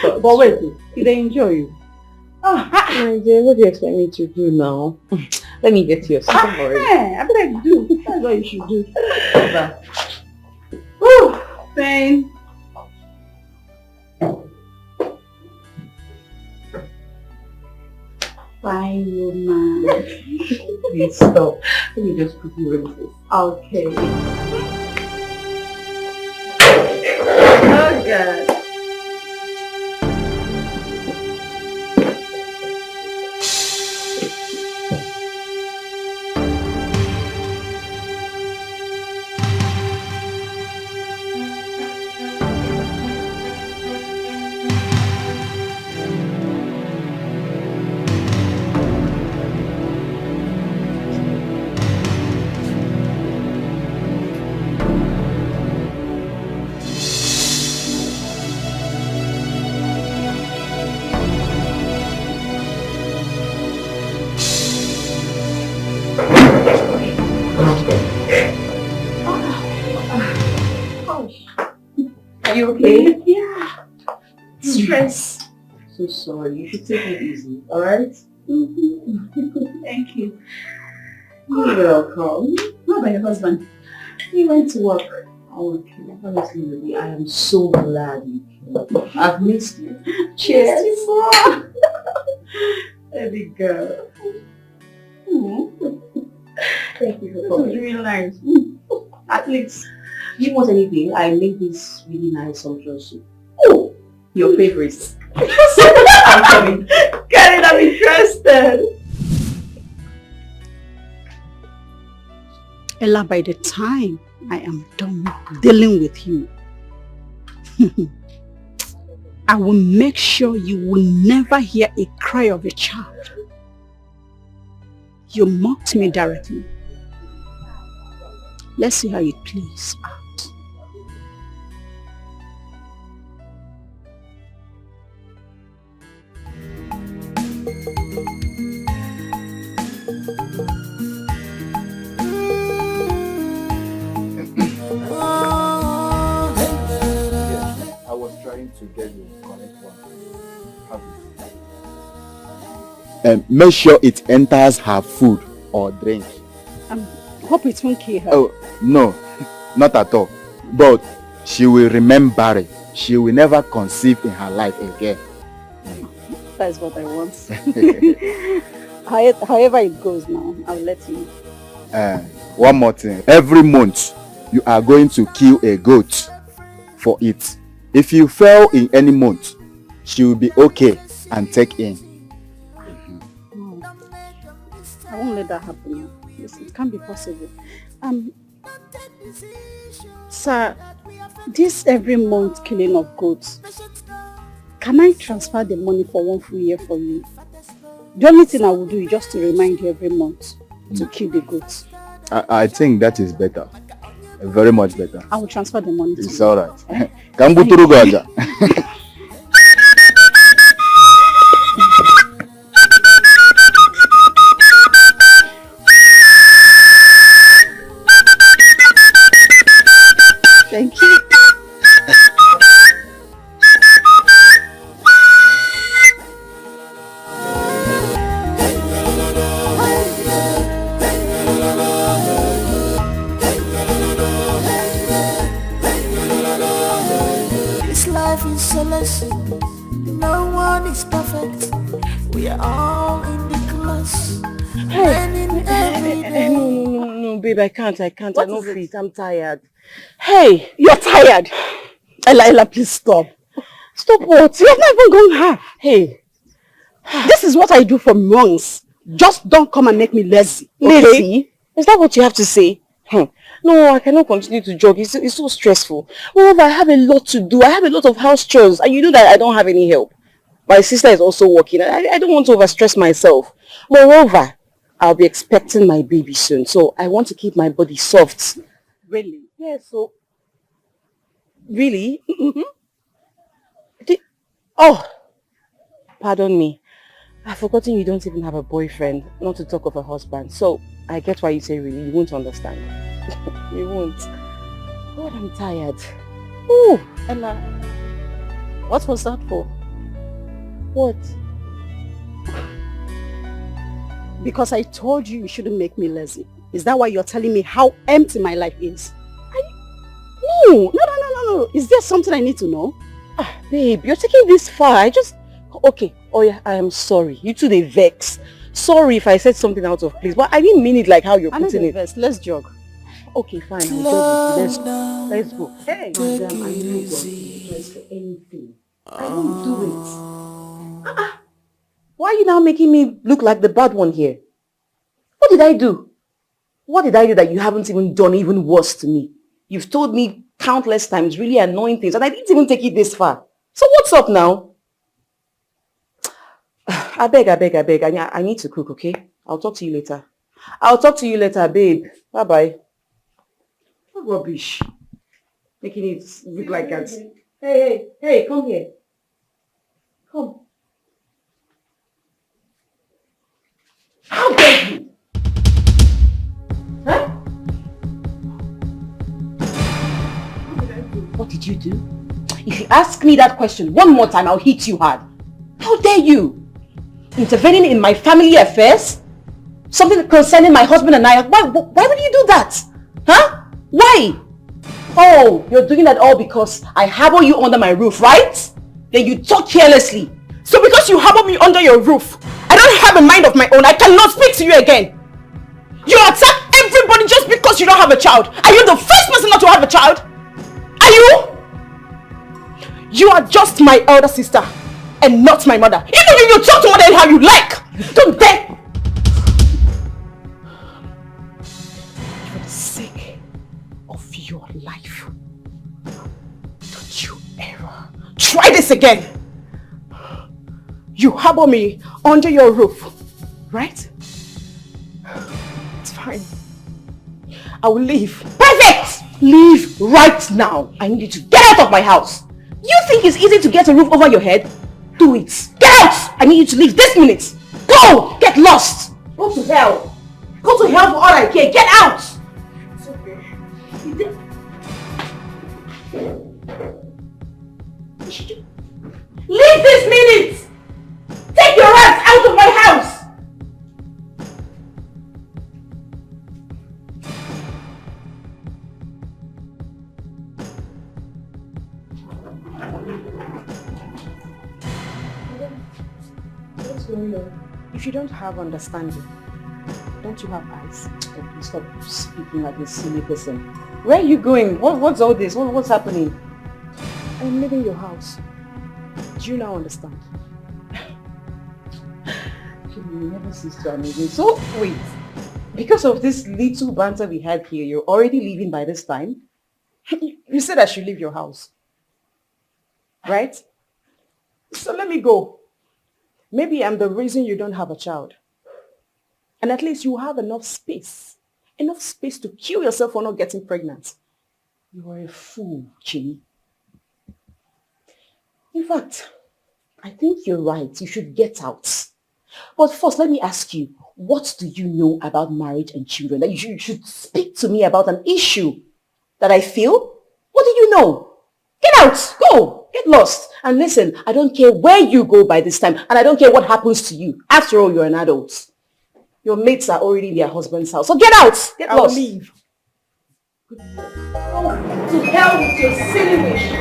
But wait, did they enjoy you? My dear, what do you expect me to do now? Let me get you a second already. Yeah, I better do. That's what you should do. Woo! Pain. Fine, woman. Please stop. Let me just put you in this. Okay. Oh God. Are you okay? Yeah. Stress. So sorry. You should take it easy. Alright? Thank you. You're welcome. How about your husband? He went to work. Oh, okay. Honestly, baby, I am so glad you came. I've missed you. Cheers. Baby girl. Thank you for This was coming. really nice. At least, do you want anything? I made this really nice sumptuous soup. Oh, your favorite. I'm coming. Get it, I'm interested. Ella, by the time I am done dealing with you, I will make sure you will never hear a cry of a child. You mocked me directly. Let's see how it plays out. I was trying to get you the correct one. Have it. Make sure it enters her food or drink. Hope it won't kill her. Oh, no, not at all. But she will remain barren. She will never conceive in her life again. That's what I want. However it goes now, I'll let you know. One more thing. Every month, you are going to kill a goat for it. If you fail in any month, she will be okay and take in. let that happen. It can't be possible. Sir, this every month killing of goats, can I transfer the money for 1 full year for you? The only thing I will do is just to remind you every month to kill the goats. I think that is better. Very much better. I will transfer the money to you. It's alright. Kambuturu Gaja. Thank you. This life is so lesson. No one is perfect. We are all in the class. No, babe, I can't. I'm not fit. I'm tired. Hey, you're tired. Ella, please stop. Stop what? You have not even gone half. Hey, this is what I do for months. Just don't come and make me lazy. Okay? Lazy? Is that what you have to say? No, I cannot continue to jog. It's so stressful. Moreover, I have a lot to do. I have a lot of house chores. And you know that I don't have any help. My sister is also working. I don't want to overstress myself. Moreover, I'll be expecting my baby soon. So I want to keep my body soft. Really? Yeah, so... Really? Mm-hmm. Oh! Pardon me. I've forgotten you don't even have a boyfriend, not to talk of a husband. So, I get why you say really. You won't understand. You won't. God, I'm tired. Ooh, Ella. What was that for? What? Because I told you shouldn't make me lazy. Is that why you're telling me how empty my life is? No. Is there something I need to know? Babe, you're taking this far. Okay. Oh yeah, I am sorry. You two, they vex. Sorry if I said something out of place, but I didn't mean it like how you're putting it. Vex. Let's jog. Okay, fine. I'll jog. Let's go. Hey, madam, I'm not going to dress for anything. I won't do it. Why are you now making me look like the bad one here? What did I do? What did I do that you haven't even done even worse to me? You've told me countless times really annoying things and I didn't even take it this far. So what's up now? I beg. I need to cook, okay? I'll talk to you later. Babe. Bye-bye. What rubbish. Making it look like that. Hey, come here. Come. How dare you? Huh? What did you do? If you ask me that question one more time, I'll hit you hard. How dare you? Intervening in my family affairs? Something concerning my husband and I. Why would you do that? Huh? Why? Oh, you're doing that all because I harbor you under my roof, right? Then you talk carelessly. So because you harbor me under your roof, I don't have a mind of my own. I cannot speak to you again. You attack everybody just because you don't have a child. Are you the first person not to have a child? Are you? You are just my elder sister and not my mother. Even you talk to mother how you like. Don't dare. For the sake of your life, don't you ever try this again. You harbor me under your roof, right? It's fine. I will leave. Perfect! Leave right now. I need you to get out of my house. You think it's easy to get a roof over your head? Do it. Get out! I need you to leave this minute. Go! Get lost. Go to hell. Go to hell for all I care. Get out! It's okay. Leave this minute! Take your ass out of my house! What's going on? If you don't have understanding, don't you have eyes? Oh, please stop speaking like a silly person. Where are you going? What's all this? What's happening? I'm leaving your house. Do you now understand? You never cease to amaze me. So, wait. Because of this little banter we had here, you're already leaving by this time? You said I should leave your house. Right? So let me go. Maybe I'm the reason you don't have a child. And at least you have enough space. Enough space to kill yourself for not getting pregnant. You are a fool, Chini. In fact, I think you're right. You should get out. But first, let me ask you, what do you know about marriage and children that you should speak to me about an issue that I feel? What do you know? Get out! Go! Get lost! And listen, I don't care where you go by this time, and I don't care what happens to you. After all, you're an adult. Your mates are already in their husband's house. So get out! Get lost! I'll leave. Good Lord. Oh, to hell with your silly wish.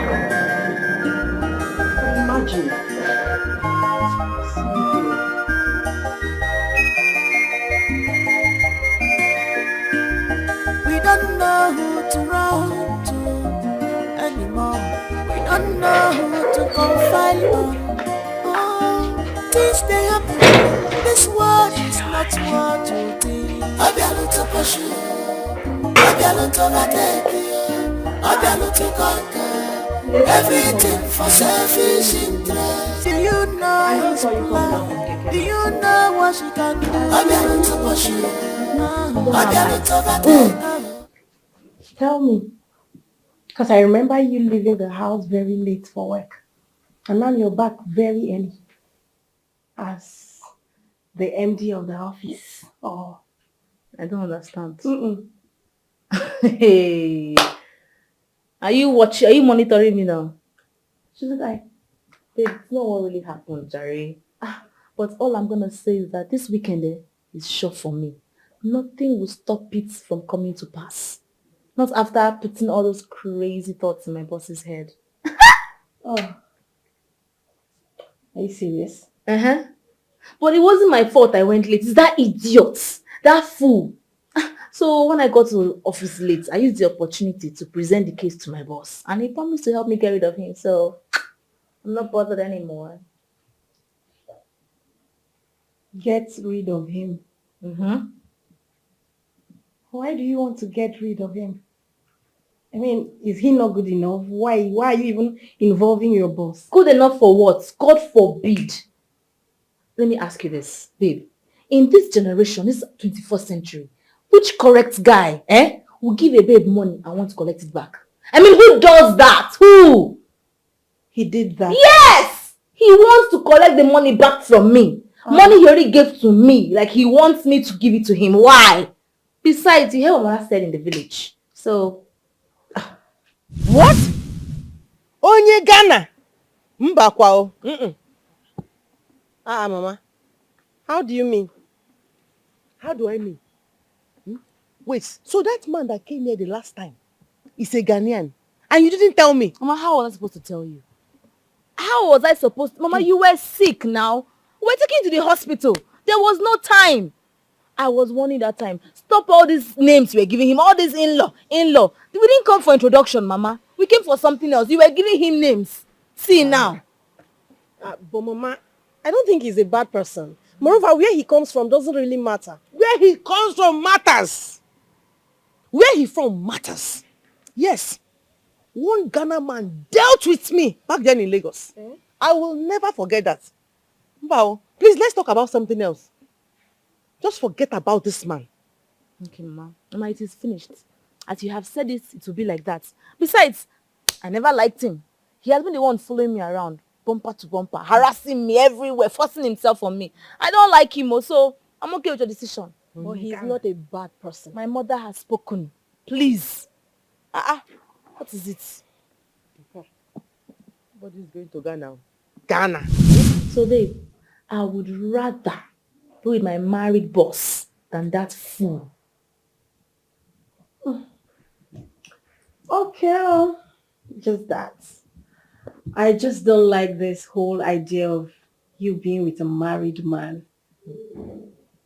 Imagine. We don't know who to run to anymore. We don't know who to confide on. Oh, things they happen. This world is not what you think. Abialu to pursue, Abialu to overtake, Abialu to conquer. Everything for selfish interest. Do you know his plan? Do you know what she can do? Abialu to pursue, Abialu to overtake. Tell me, because I remember you leaving the house very late for work, and now you're back very early as the MD of the office. Oh, I don't understand. mm-mm. Hey, are you watching? Are you monitoring me now? Shouldn't I? Babe, it's not what really happened, Jerry. But all I'm gonna say is that this weekend is short for me. Nothing will stop it from coming to pass. Not after putting all those crazy thoughts in my boss's head. Oh, are you serious? Uh-huh. But it wasn't my fault I went late. It's that idiot. That fool. So when I got to office late, I used the opportunity to present the case to my boss. And he promised to help me get rid of him. So I'm not bothered anymore. Get rid of him. Mm-hmm. Why do you want to get rid of him? I mean, is he not good enough? Why are you even involving your boss? Good enough for what? God forbid. Let me ask you this, babe. In this generation, this 21st century, which correct guy, will give a babe money and want to collect it back? I mean, who does that? Who? He did that. Yes! He wants to collect the money back from me. Money he already gave to me. Like he wants me to give it to him. Why? Besides, you hear what Mama said in the village. So... What? Onye Ghana? Mbakwa o. Mama. How do you mean? How do I mean? Wait, so that man that came here the last time is a Ghanaian and you didn't tell me? Mama, how was I supposed to tell you? How was I supposed to? Mama, you were sick now. We were taken to the hospital. There was no time. I was warning that time. Stop all these names you were giving him. All this in-law. We didn't come for introduction, Mama. We came for something else. You were giving him names. See now. But Mama, I don't think he's a bad person. Moreover, where he comes from doesn't really matter. Where he comes from matters. Where he from matters. Yes. One Ghana man dealt with me back then in Lagos. I will never forget that. Mbao, please, let's talk about something else. Just forget about this man. Okay, Mama. Mama, it is finished. As you have said it, it will be like that. Besides, I never liked him. He has been the one following me around, bumper to bumper, harassing me everywhere, forcing himself on me. I don't like him, so I'm okay with your decision. But he's not a bad person. My mother has spoken. Please. What is it? Nobody's going to Ghana. Ghana. So, babe, I would rather be with my married boss than that fool. Okay. Just that. I just don't like this whole idea of you being with a married man.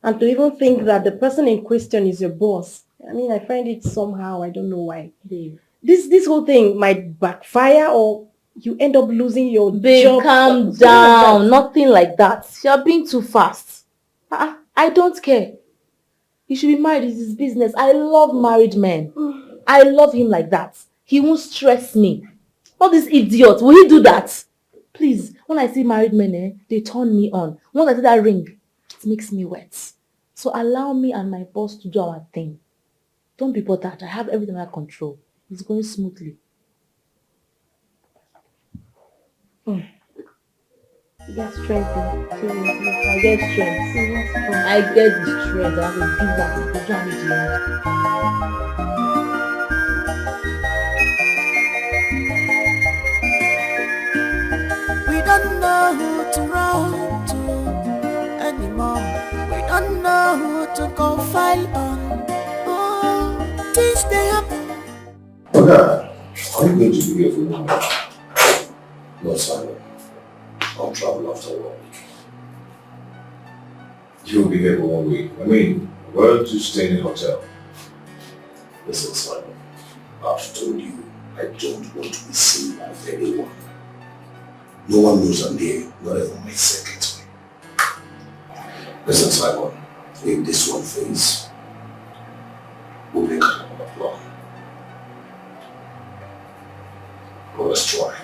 And to even think that the person in question is your boss. I mean, I find it somehow, I don't know why. Babe. This whole thing might backfire or you end up losing your Babe, job. calm down. Nothing like that. You're being too fast. I don't care. He should be married. It's his business. I love married men. I love him like that. He won't stress me. All these idiots, will he do that? Please, when I see married men, they turn me on. Once I see that ring, it makes me wet. So allow me and my boss to do our thing. Don't be bothered. I have everything under control. It's going smoothly. You get strength. Seriously. I get strength. I get the strength. I will do that. I will do that. We don't know who to run to anymore. We don't know who to confide on. Oh, things they happen. Okay, are you going to be here for 1 week? No, Simon. I'll travel after 1 week. You'll be here for 1 week. I mean, where do you stay in a hotel? Listen, Simon. I've told you I don't want to be seen by anyone. No one knows I'm here, not even my secretary. Listen, Simon. If this one fails, we'll make another plan. But let's try.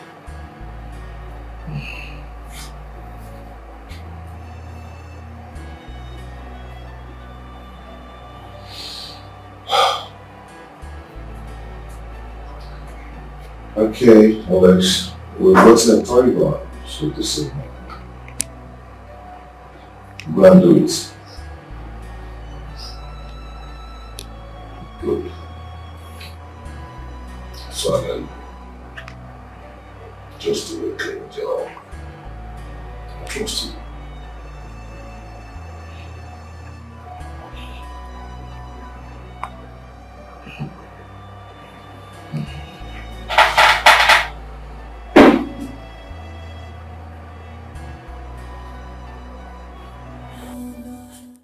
Okay, Alex, we're what's that party bar? So this evening. Go and do it. Good. So then, just do a clean job. I trust you.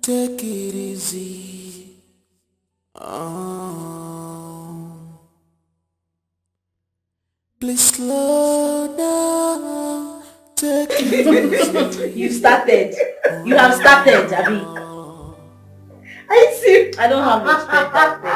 Take it easy. Please slow down. Take it easy. You started. You have started, Abby. I see. I don't have respect that day.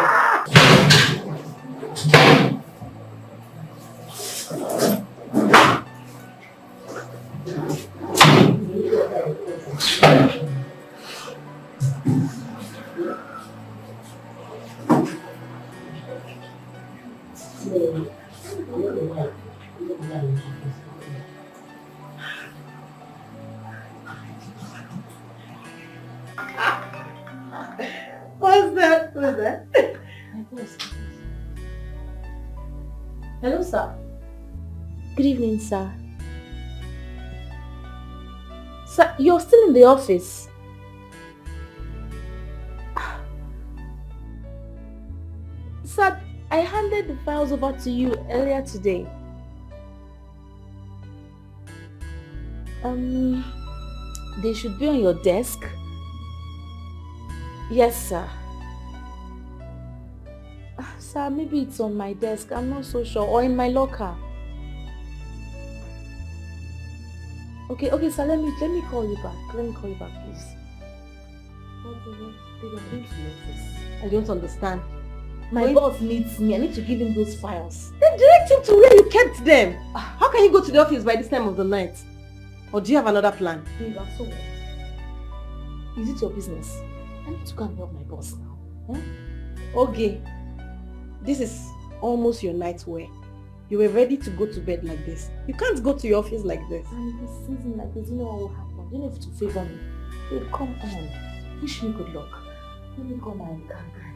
What's that? What's that? My boss. Hello, sir. Good evening, sir. Sir, you're still in the office. Sir, I handed the files over to you earlier today. They should be on your desk. Yes, sir. Sir, maybe it's on my desk. I'm not so sure. Or in my locker. Okay, sir. Let me call you back. Let me call you back, please. I don't understand. My boss needs me. I need to give him those files. Then direct him to where you kept them. How can you go to the office by this time of the night? Or do you have another plan? Babe, so what? Is it your business? I need to go and help my boss now. Huh? Okay. This is almost your night wear. You were ready to go to bed like this. You can't go to your office like this. And this season like this, you know what will happen? You don't have to favor me. Babe, come on. Wish me good luck. Let me call my car guy.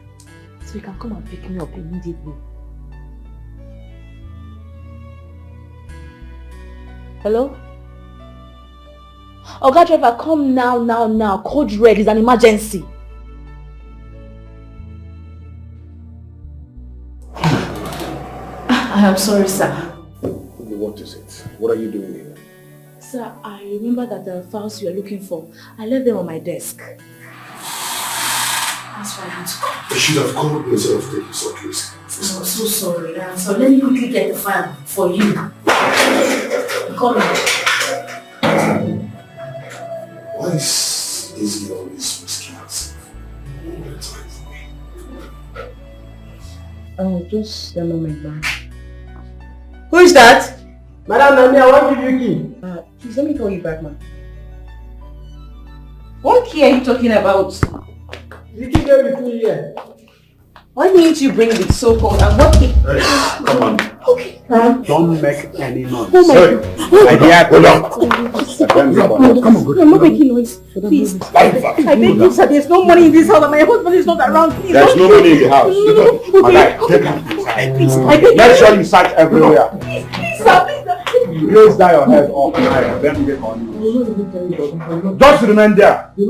So he can come and pick me up immediately. Hello? Oga driver, come now. Code red is an emergency. I am sorry, sir. What is it? What are you doing here? Sir, I remember that the files you are looking for, I left them on my desk. That's why I had to come. You should have called me instead of taking such risk. I'm so sorry. So let me quickly get the file for you. Come Why is he always risking himself all the time? Oh, just the moment, man. Who is that? Madam Nami, I want to give you key. Please let me call you back, man. What key are you talking about? The key gave it to me here. Why didn't you bring the so-called and what key? Hey, come on. Okay. Don't make any noise. Oh my God. My dear, Hold on. come on, I'm not making noise. Please. I beg you, sir. There's no money in this house and my husband is not around. Please. There's no money in the house. My guy, take her inside. Make sure you search everywhere. Please, sir. Please, sir. Raise down your head up high, then get on you. Just remain there. Please.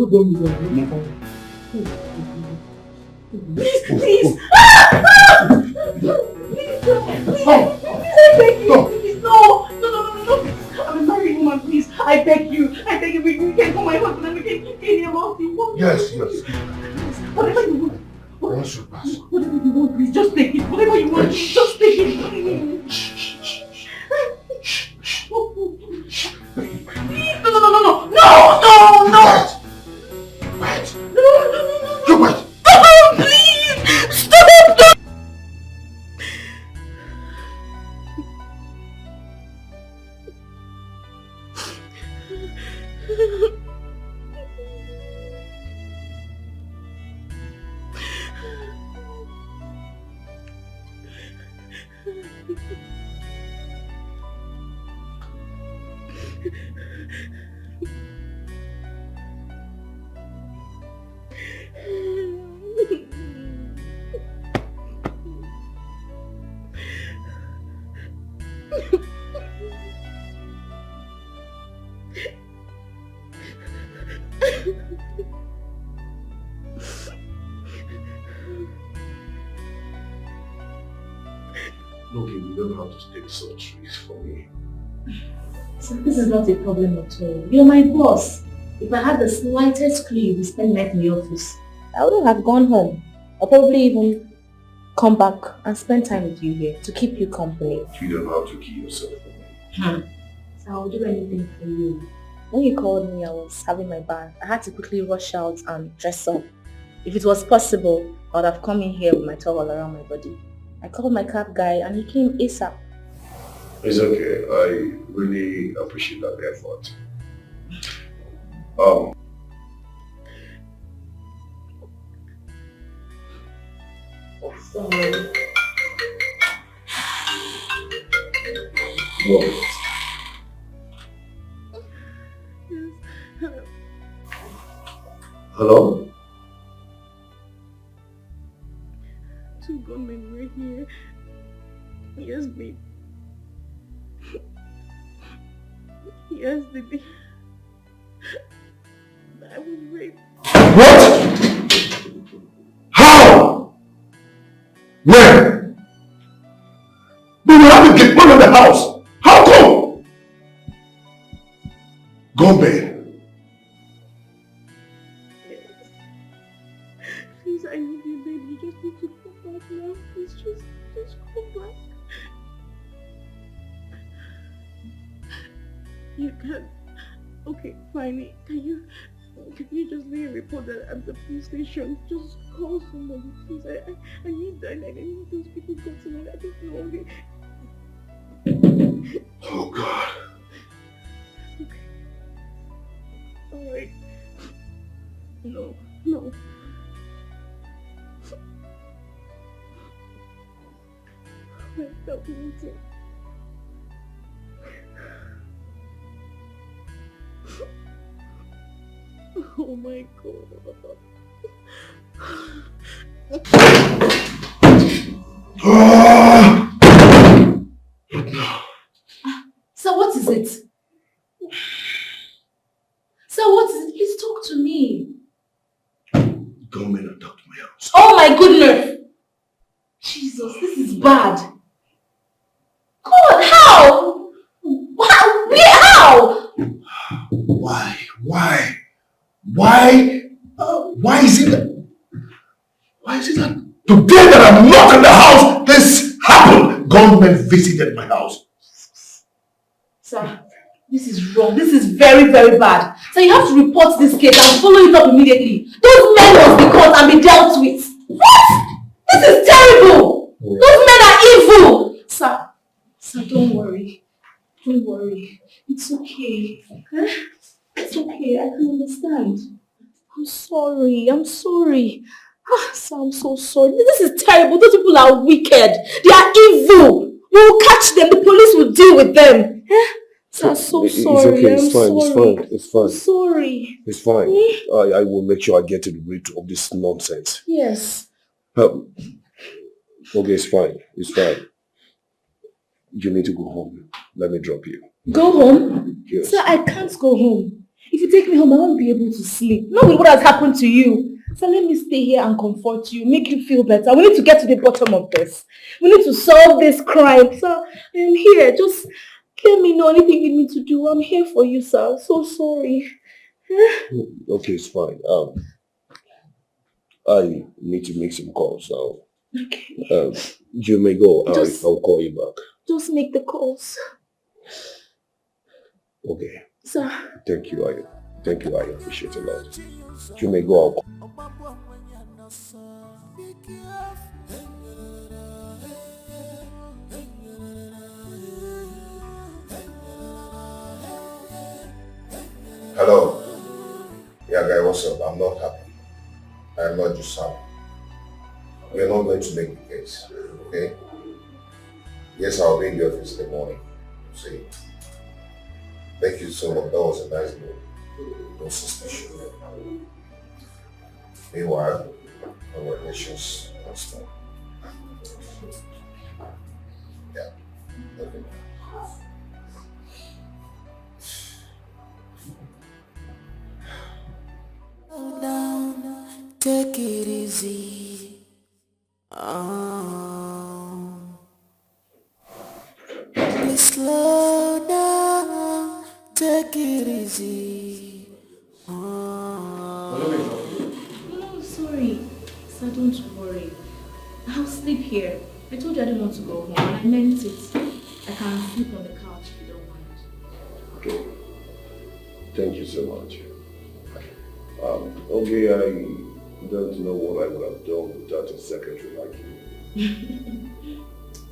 Please, I beg you. Please, no. I'm a married woman, please. I beg you, we can call my husband and we can keep any amount you want. Yes. Whatever you want. What's your pass? Whatever you want, please, just take it. Whatever you want, just take it. Please. No. Wait. No. You wait. Oh, please. Stop. Look, you don't have to take such risks for me. So this is not a problem at all. You're my boss. If I had the slightest clue you'd spend night in the office, I wouldn't have gone home. Or probably even come back and spend time with you here to keep you company. You don't have to kill yourself for me. So I'll do anything for you. When you called me, I was having my bath. I had to quickly rush out and dress up. If it was possible, I would have come in here with my towel around my body. I called my cab guy and he came ASAP. It's okay. I really appreciate that effort. Sorry. What? Hello? Two gunmen were here. Yes, babe. Yes, baby. I was raped. What? How? Where? We will have to get one of the house. How come? Gunmen. Please, I need you, baby. You just need to come back now. Please, just come back. You can. Okay, fine. Can you just leave a report that at the police station? Just call somebody, please. I need that. I need those people to come to me. I don't know. Oh God. Okay. Alright. No. Wait, stop eating. Oh my God. So what is it? So what is it? Please talk to me. Gunmen attacked my house. Oh my goodness! Jesus, this is bad. God, how? How? Why is it that today that I'm not in the house, this happened? Gunmen visited my house. Sir, this is wrong. This is very, very bad. So you have to report this case and follow it up immediately. Those men must be caught and be dealt with. What? This is terrible. Yeah. Those men are evil! Sir, don't worry. Don't worry. It's okay. Huh? It's okay. I can understand. I'm sorry. Sir, I'm so sorry. This is terrible. Those people are wicked. They are evil. We will catch them. The police will deal with them. Sir, I'm so sorry. It's okay. It's fine. It's fine. I'm sorry. It's fine. I will make sure I get to the root of this nonsense. Yes. Okay, it's fine. It's fine. You need to go home. Let me drop you. Go home? Yes. Sir, I can't go home. If you take me home, I won't be able to sleep. Not with what has happened to you. So let me stay here and comfort you, make you feel better. We need to get to the bottom of this. We need to solve this crime. So I'm here. Just let me know anything you need to do. I'm here for you, sir. I'm so sorry. Okay, it's fine. I need to make some calls now. Okay. You may go. I'll call you back. Just make the calls. Okay. Sir. Thank you. I appreciate it a lot. You may go. Hello. Yeah, guy, what's up? I'm not happy. I'm not just happy. We're not going to make the case, okay? Yes, I'll be in the office in the morning. See. Thank you so much. That was a nice move. No suspicion. Meanwhile, our relations are strong. Yeah. Okay. Down, take it easy. Please slow down, take it easy. No, sorry. Sir, don't worry. I'll sleep here. I told you I didn't want to go home, and I meant it. I can sleep on the couch if you don't mind. Okay. Thank you so much. Okay, I don't know what I would have done without a secretary like you.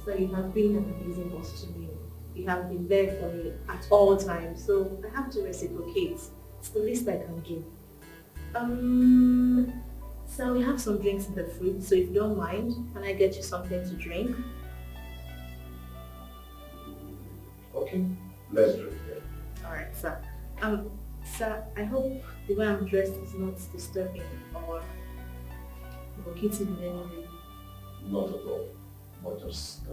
So you have been an amazing boss to me. You have been there for me at all times, so I have to reciprocate. It's the least I can do. So we have some drinks in the fridge, so if you don't mind, can I get you something to drink? Okay, let's drink. Alright, sir. Sir, I hope the way I'm dressed is not disturbing or provocative in any way. Not at all. But just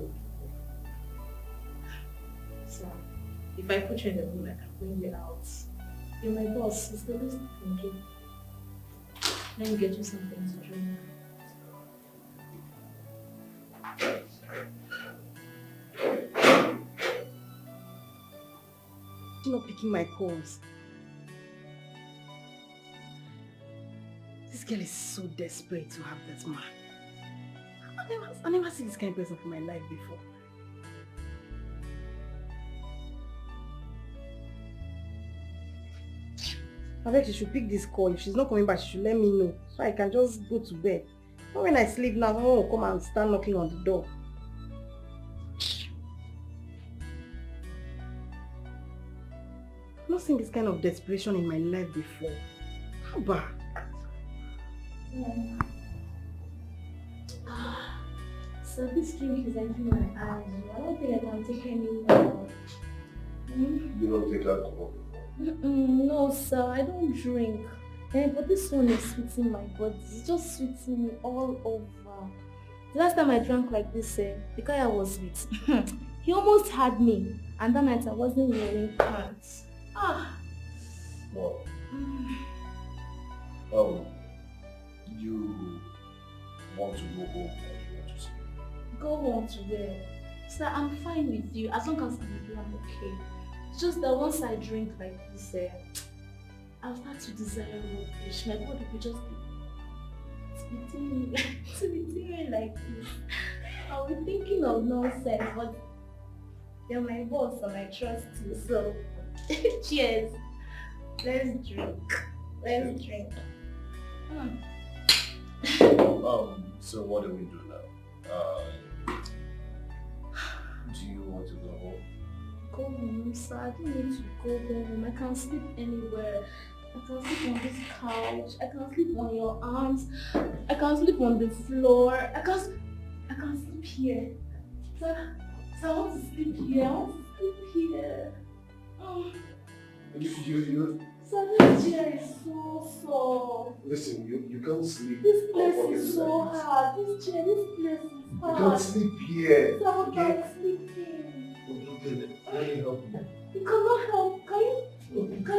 Sir, if I put you in the room, I can bring you out. You're my boss. It's the least I can do. Let me get you something to drink. You're not picking my calls. This girl is so desperate to have that man. I never seen this kind of person for my life before. I bet she should pick this call. If she's not coming back, she should let me know so I can just go to bed. But when I sleep now, someone will come and start knocking on the door. I've not seen this kind of desperation in my life before. How bad? So this drink is entering my eyes. I don't think I can take any more. You don't take alcohol before? No, sir, I don't drink. But this one is sweetening my body. It's just sweetening me all over. The last time I drank like this, the guy I was with, he almost had me. And that night I wasn't wearing pants. Well, you want to go home or you want to sleep? Go home to where? Sir, I'm fine with you. As long as I'm with you, I'm okay. It's just that once I drink like this, I'll start to desire rubbish. My body will just be tweeting me like this. I'll be thinking of nonsense, but you're my boss and I trust you, so cheers. Let's drink. Let's drink. So what do we do now? Do you want to go home? Go home, sir. I don't need to go home. I can sleep anywhere. I can sleep on this couch. I can sleep on your arms. I can sleep on the floor. I can sleep here. Sir, I want to sleep here. I want to sleep here. Oh. Sir, this chair is so soft. Listen, you can't sleep. This place is so hard. This place is hard. You can't sleep here. Sir, I can't sleep here. Okay, let me help you. You cannot help. Can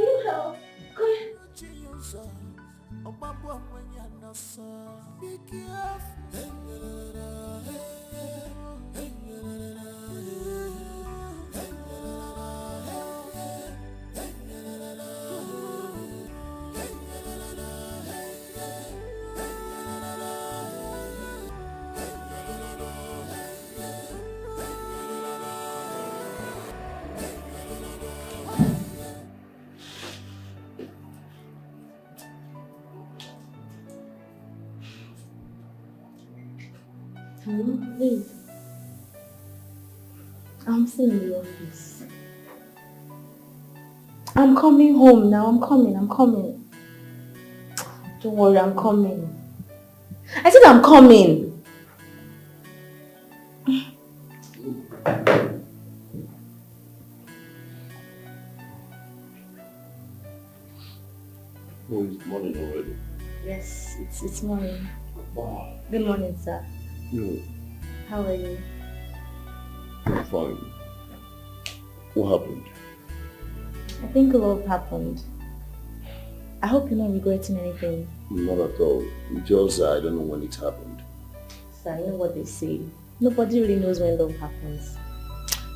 you help? Can you? Be careful. Hello, please. I'm still in the office. I'm coming home now. I'm coming. Don't worry, I'm coming. I said I'm coming. Oh, it's morning already. Yes, it's morning. Wow. Good morning, sir. No, How are you? I'm fine. What happened? I think love happened. I hope you're not regretting anything. Not at all. Just I don't know when it happened. Sir, you know what they say. Nobody really knows when love happens.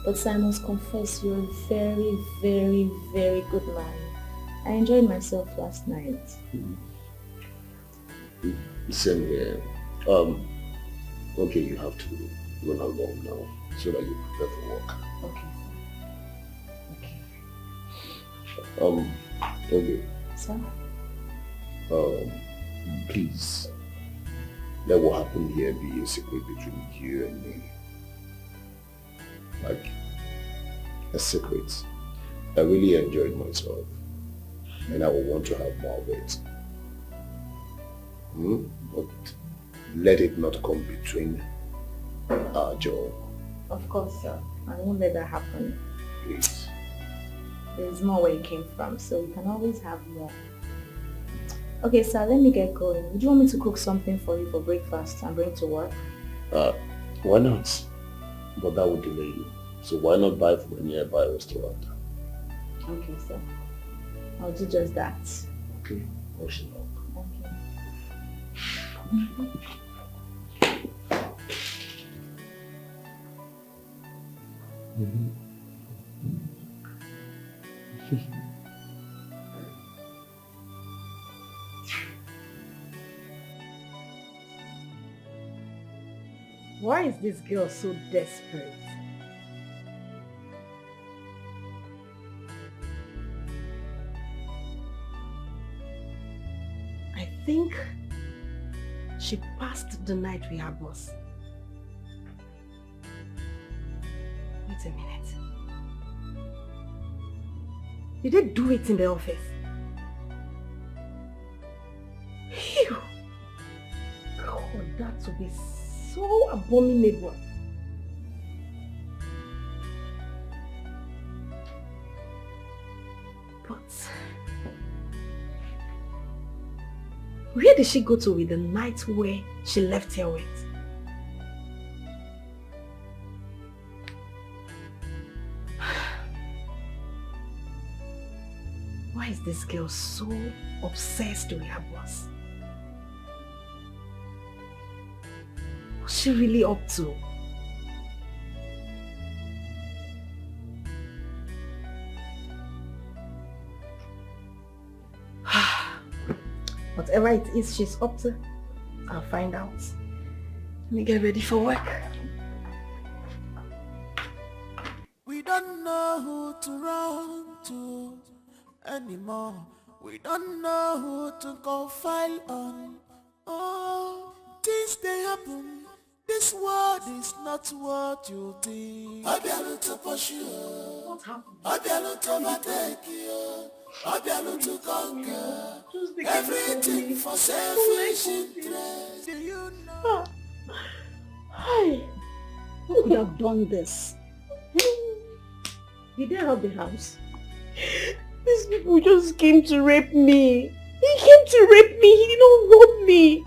But sir, I must confess, you're a very, very, very good man. I enjoyed myself last night. Same here. Okay, you have to run along now so that you prepare for work. Okay. Okay. Sir? Please, let what happened here be a secret between you and me. Like, a secret. I really enjoyed myself, and I will want to have more of it. But let it not come between our job. Of course, sir. I won't let that happen. Please. There's more where you came from, so you can always have more. Okay, sir, let me get going. Would you want me to cook something for you for breakfast and bring to work? Why not? But that would delay you. So why not buy from a nearby restaurant? Okay, sir. I'll do just that. Okay. Wash it up. Why is this girl so desperate? I think she passed the night with her boss. Wait a minute. Did they do it in the office? Phew! God, that would be so abominable. But where did she go to with the nightwear she left here with? Why is this girl so obsessed with her boss? What's she really up to? Whatever it is she's up to, I'll find out. Let me get ready for work. We don't know who to run to anymore. We don't know who to confide on. Oh, things they happen This world is not what you think. Obialu to push you. What happened? Obialu to overtake you. Obialu to conquer. Everything for selfish interest. Do you know? Hi. Who could have done this? Did they rob the house? These people just came to rape me. He came to rape me. He didn't rob me.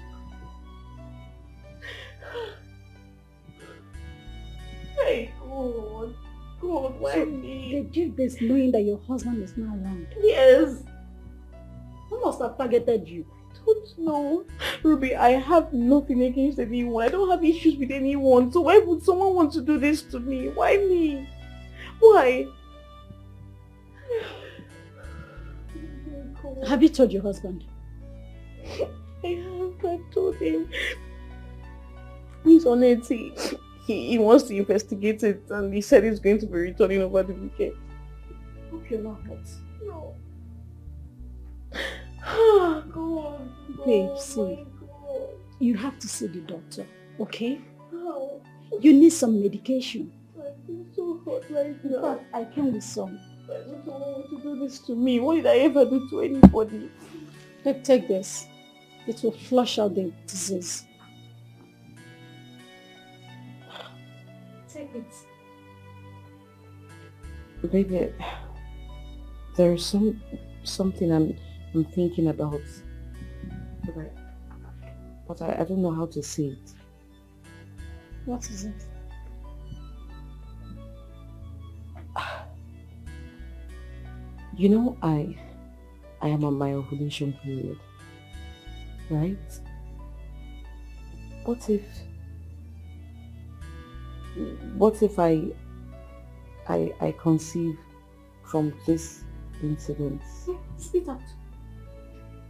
Hey, God. God, why So me? they did this knowing that your husband is not around. Yes. Who must have targeted you? Don't know. Ruby, I have nothing against anyone. I don't have issues with anyone. So why would someone want to do this to me? Why me? Why? Have you told your husband? I told him. He's on it. He wants to investigate it and he said he's going to be returning over the weekend. Hope you're not hurt. No. God. Babe, see. You have to see the doctor, okay? How? You need some medication. I feel so hot right In now. fact, I came with some. I don't want to do this to me. What did I ever do to anybody? Take this. It will flush out the disease. Take it. Baby, there's something I'm thinking about, but I don't know how to say it. What is it? You know, I am on my ovulation period, right? What if I conceive from this incident? Spit out.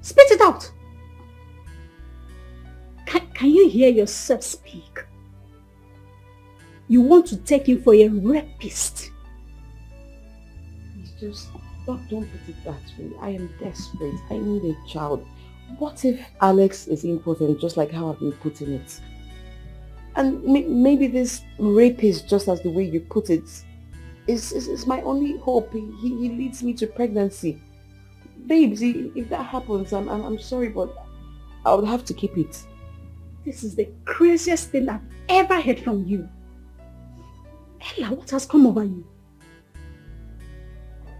Spit it out! Can you hear yourself speak? You want to take him for a rapist. It's just, don't put it that way. I am desperate. I need a child. What if Alex is impotent, just like how I've been putting it? And maybe this rapist, just as the way you put it, is my only hope. He leads me to pregnancy. Babes, if that happens, I'm sorry, but I would have to keep it. This is the craziest thing I've ever heard from you. Ella, what has come over you?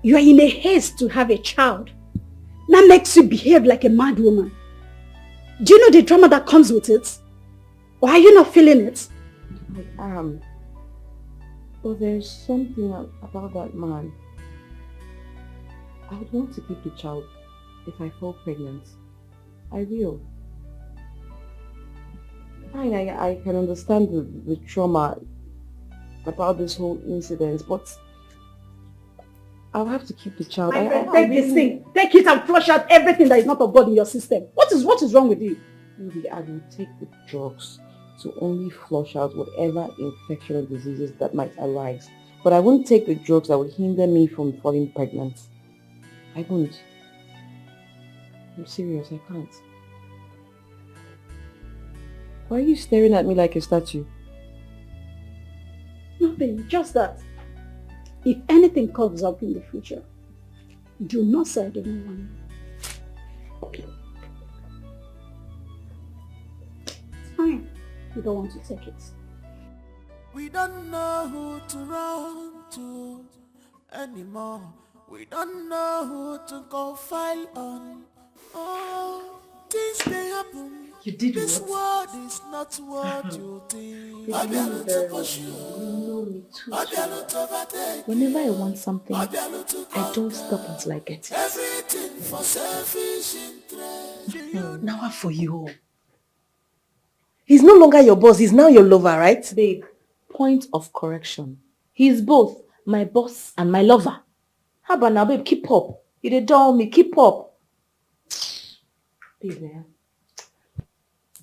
You are in a haste to have a child. That makes you behave like a mad woman. Do you know the drama that comes with it? Or are you not feeling it? I am. But there's something about that man. I would want to keep the child if I fall pregnant. I will. Fine, I can understand the trauma about this whole incident, but I'll have to keep the child. My friend, take this thing. Take it and flush out everything that is not of God in your system. What is wrong with you? Maybe I will take the drugs to only flush out whatever infection or diseases that might arise. But I won't take the drugs that would hinder me from falling pregnant. I won't. I'm serious, I can't. Why are you staring at me like a statue? Nothing, just that. If anything comes up in the future, do not say I didn't want it. It's fine. You don't want to take it. We don't know who to run to anymore. We don't know who to confide on. Oh, things they happen. You did This what? world is not what you think. You know me very well. You know me too well. Whenever I want something, I don't stop until I get it. Everything for selfish interest. Now what for you? He's no longer your boss, he's now your lover, right? Babe, point of correction. He's both my boss and my lover. How about now, babe? Keep up. You did doll me. Keep up. Babe,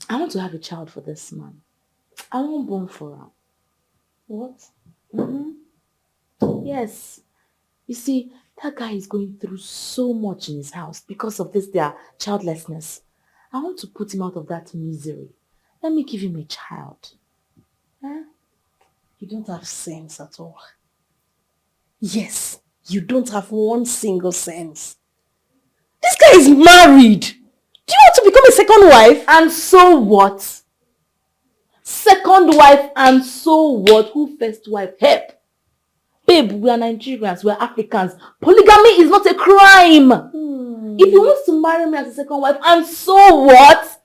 I want to have a child for this man. I won't born for her. What? Yes. You see, that guy is going through so much in his house because of their childlessness. I want to put him out of that misery. Let me give him a child. Huh? You don't have sense at all. Yes, you don't have one single sense. This guy is married. Do you want to become a second wife? And so what? Second wife and so what? Who first wife? Help! Babe, we are Nigerians, we are Africans. Polygamy is not a crime. If he wants to marry me as a second wife, and so what?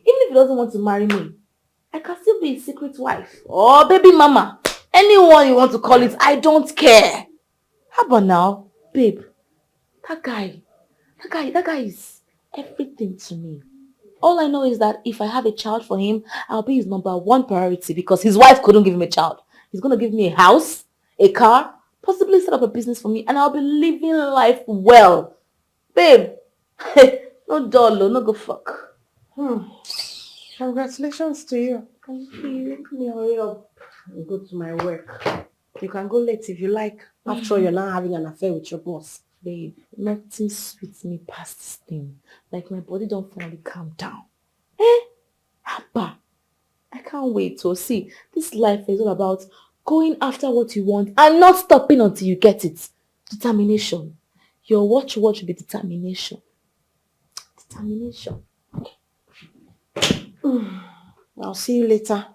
Even if he doesn't want to marry me, I can still be his secret wife. Or baby mama. Anyone you want to call it, I don't care. How about now? Babe, that guy is everything to me. All I know is that if I have a child for him, I'll be his number one priority because his wife couldn't give him a child. He's going to give me a house, a car, possibly set up a business for me, and I'll be living life well. Babe, no dollar, no go fuck. Congratulations to you. Thank you. Let me hurry up. I'll go to my work. You can go late if you like. After all, you're now having an affair with your boss. Babe, nothing sweets me past this thing. Like my body don't finally calm down. Abba, I can't wait to see. This life is all about going after what you want and not stopping until you get it. Determination. Your watch will be determination. Determination. I'll see you later.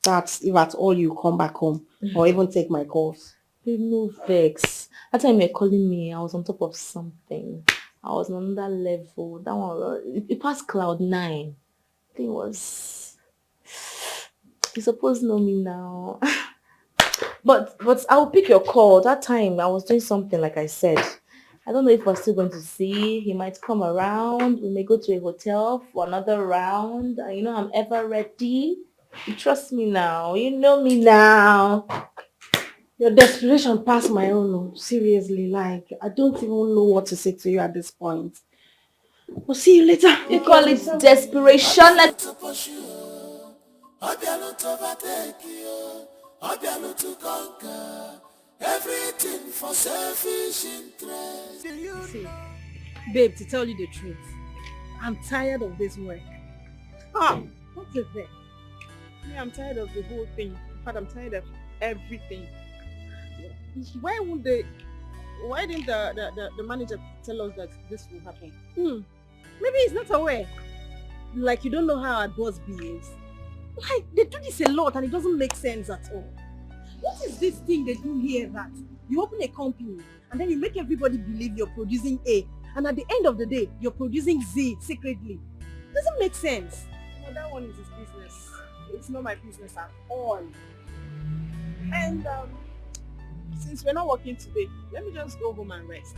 That's if at all you come back home or even take my calls. Babe, no vex. That time you were calling me, I was on top of something. I was on another level. That one, it passed cloud 9. I think it was... You supposed to know me now. But I'll pick your call. That time I was doing something like I said. I don't know if we're still going to see. He might come around. We may go to a hotel for another round. And you know I'm ever ready. You trust me now. You know me now. Your desperation passed my own. Seriously, like, I don't even know what to say to you at this point. We'll see you later. You call it desperation? Like... Everything for selfish interest. See, babe, to tell you the truth, I'm tired of this work. What is it? Yeah, I'm tired of the whole thing. In fact, I'm tired of everything. Why didn't the manager tell us that this will happen? Maybe he's not aware. Like, you don't know how our boss behaves. Like, they do this a lot and it doesn't make sense at all. What is this thing they do here that you open a company and then you make everybody believe you're producing A, and at the end of the day, you're producing Z secretly? Doesn't make sense. No, that one is his business. It's not my business at all. And since we're not working today, let me just go home and rest.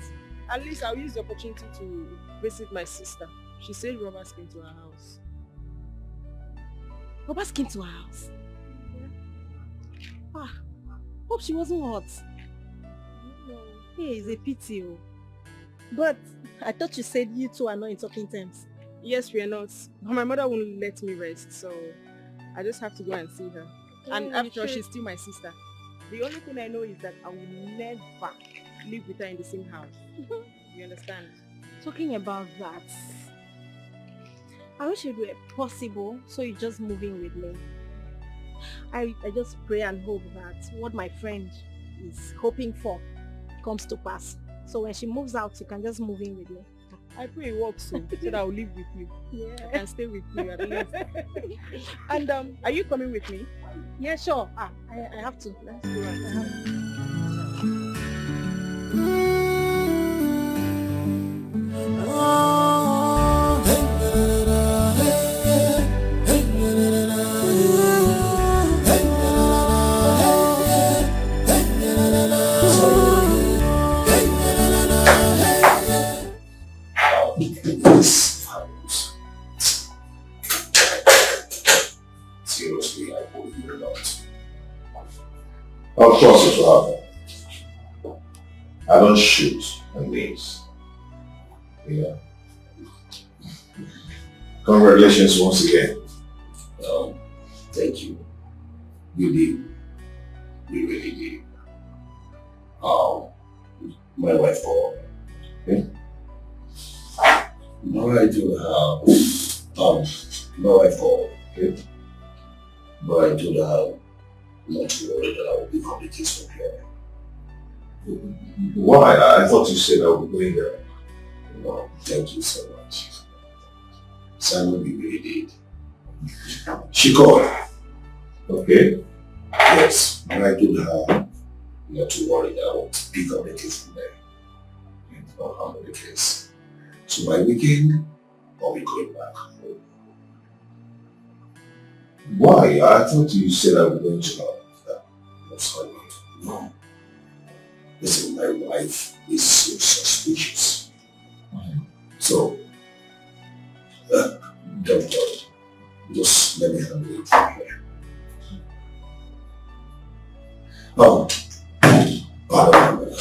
At least I'll use the opportunity to visit my sister. She said robbers came to her house. Robbers came to her house? Yeah. Hope she wasn't hot. No. Hey, it's a pity. But I thought you said you two are not in talking terms. Yes, we are not. But my mother won't let me rest, so I just have to go and see her. And after all, she's still my sister. The only thing I know is that I will never live with her in the same house. You understand? Talking about that, I wish it were possible so you just move in with me. I just pray and hope that what my friend is hoping for comes to pass. So when she moves out, you can just move in with me. I pray it works so that I'll live with you. Yeah. I can stay with you at least. And are you coming with me? Yeah, sure. I have to. Let's go. Seriously, I believe it or not. Of course it will happen. I don't shoot on these. Yeah. Congratulations once again. Thank you. You did. You really did. My wife Okay? No, I do have my wife Okay? but I told her not to worry that I will pick up the case from here. Why? I thought you said I would be going there. No, thank you so much. Simon, we really did. She called. Okay? Yes, and I told her not to worry that I will pick up the case from there. And I'll handle the case. So by weekend, I'll be going back home. Why? I thought you said I was going to that. No, sorry. No. Listen, my wife is so suspicious. So, don't worry. Just let me handle it from here. Pardon me,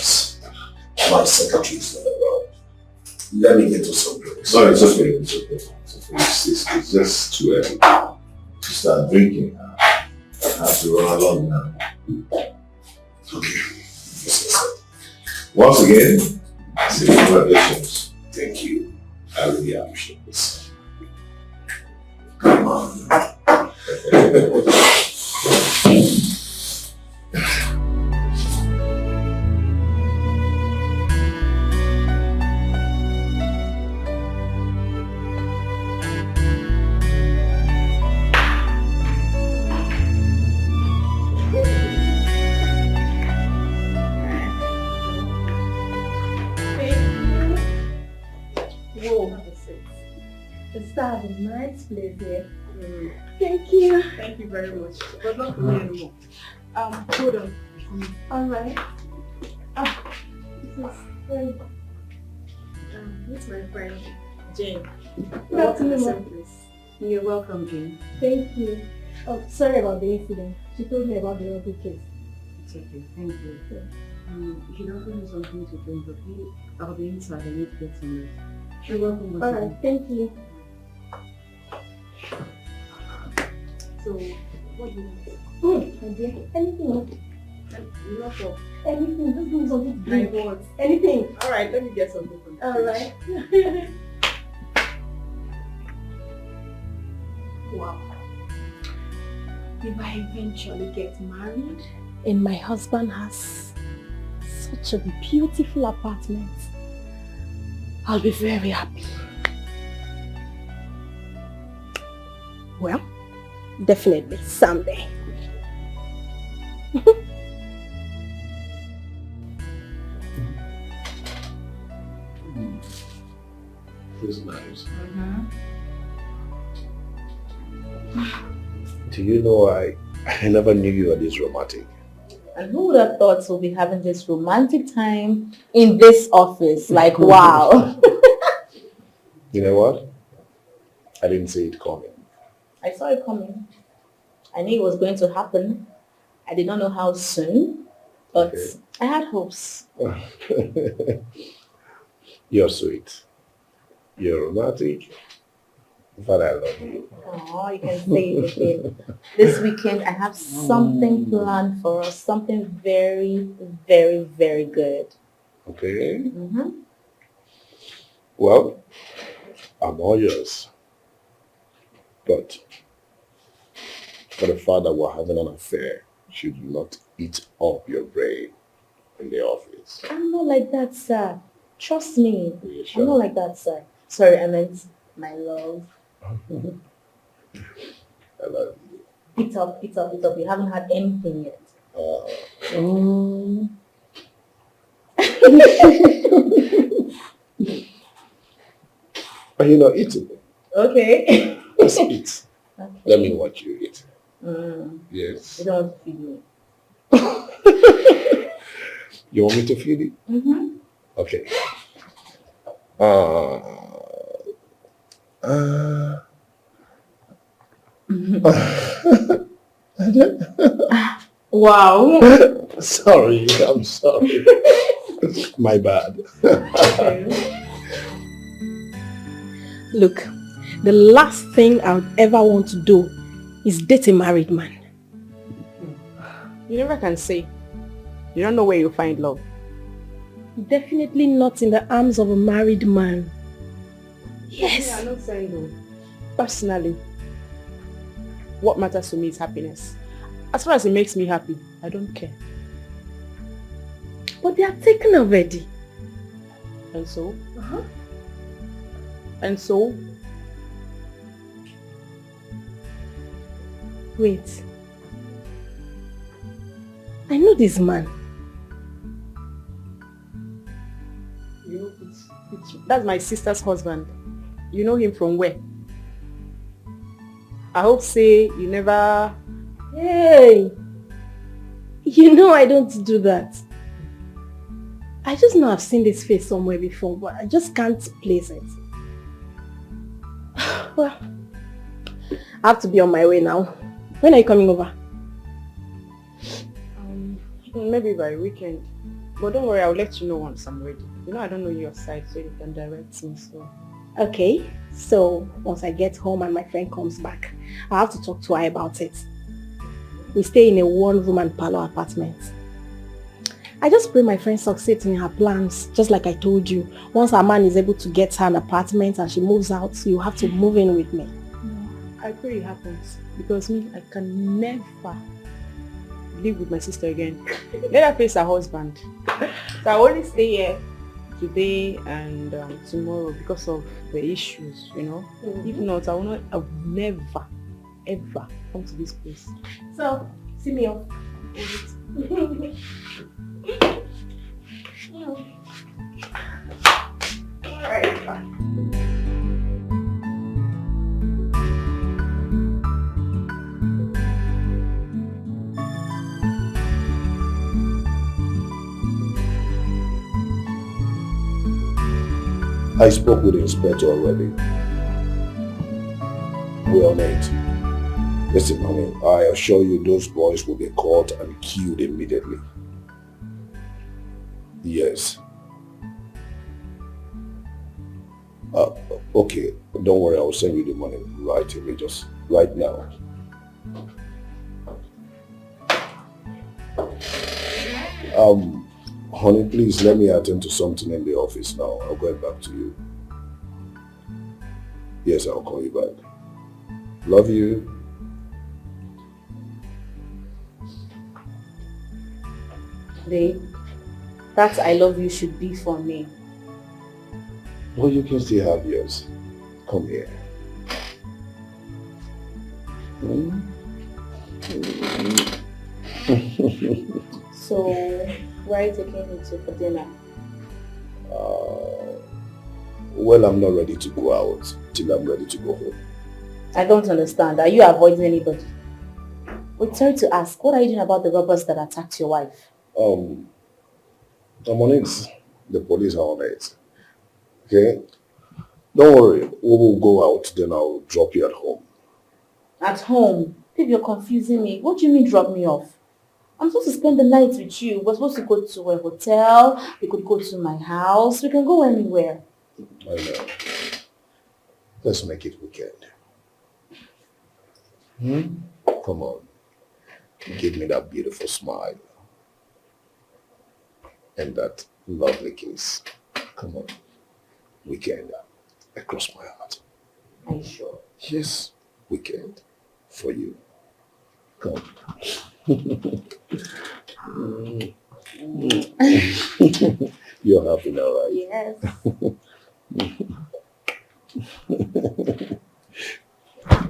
my secretary is not around. Let me get to some drinks. No, it's okay. It's okay. It's just too early to start drinking. I have to run along now. Okay. Once again, I say congratulations. Thank you. I really appreciate this. Come on. That's a nice place here. Thank you. Thank you very much. But not for me anymore. Hold on. Alright. This is friend. This is my friend, Jane. Welcome. You're welcome, Jane. Thank you. Oh, sorry about the incident. She told me about the other case. It's okay. Thank you. You should offer me something to drink, okay? I'll be inside. I need to get some rest. You're welcome. Alright, thank you. So, what do you want? My dear, anything? Not of Anything, just give me something to drink. my words. Anything. Alright, let me get something from the Alright. Wow. If I eventually get married, And my husband has such a beautiful apartment, I'll be very happy. Well, definitely someday. This is nice. Do you know I never knew you were this romantic. And who would have thought we'll be having this romantic time in this office? Like, wow. You know what? I didn't see it coming. I saw it coming. I knew it was going to happen. I did not know how soon, but Okay. I had hopes. You're sweet. You're romantic. But I love you. Oh, you can say it again. This weekend, I have something planned for us. Something very, very, very good. Okay? Mm-hmm. Well, I'm all yours. But for the fact that we're having an affair, should not eat up your brain in the office. I'm not like that, sir. Trust me. Are you I'm sure? not like that, sir. Sorry, I meant my love. I love you. Eat up, eat up, eat up. You haven't had anything yet. But you know, eat it. Okay. Just eat. Okay. Let me watch you eat. Yes. You don't want to feed me. You want me to feed it? Mm-hmm. Okay. Wow. Sorry, I'm sorry. My bad. Look, the last thing I would ever want to do is date a married man. you never can say. You don't know where you'll find love. Definitely not in the arms of a married man. Yes. Yeah, I'm not saying no. Personally, what matters to me is happiness. As far as it makes me happy, I don't care. But they are taken already. And so? And so? Wait. I know this man. You know, that's my sister's husband. You know him from where? I hope say you never... Hey! You know I don't do that. I just know I've seen this face somewhere before, but I just can't place it. Well, I have to be on my way now. When are you coming over? Maybe by weekend. But don't worry, I'll let you know once I'm ready. You know I don't know your side, so you can direct me, so... Okay, so once I get home and my friend comes back, I have to talk to her about it. We stay in a one-room and parlor apartment. I just pray my friend succeeds in her plans, just like I told you. Once her man is able to get her an apartment and she moves out, you have to move in with me. No, I pray it happens. Because me, I can never live with my sister again. Let her face her husband. So I only stay here today and tomorrow because of the issues, you know. If not, I will never, ever come to this place. So, see me off. Alright, bye. I spoke with the inspector already. We're on it. Listen, honey, I assure you those boys will be caught and killed immediately. Yes. Okay, don't worry, I'll send you the money right away, just right now. Honey, please let me attend to something in the office now. I'll get back to you. Yes, I'll call you back. Love you. Babe, that I love you should be for me. Well, you can still have yours. Come here. So, where are you taking me to for dinner? Well, I'm not ready to go out till I'm ready to go home. I don't understand. Are you avoiding anybody? Wait, sorry to ask, what are you doing about the robbers that attacked your wife? I'm on it. The police are on it. Okay? Don't worry. We will go out, then I'll drop you at home. At home? Babe, you're confusing me. What do you mean drop me off? I'm supposed to spend the night with you. We're supposed to go to a hotel. We could go to my house. We can go anywhere. I know. Let's make it weekend. Come on. Give me that beautiful smile. And that lovely kiss. Come on. Weekend. Across my heart. Are you sure? Yes. Weekend. For you. Come. You're happy now, right? Yes.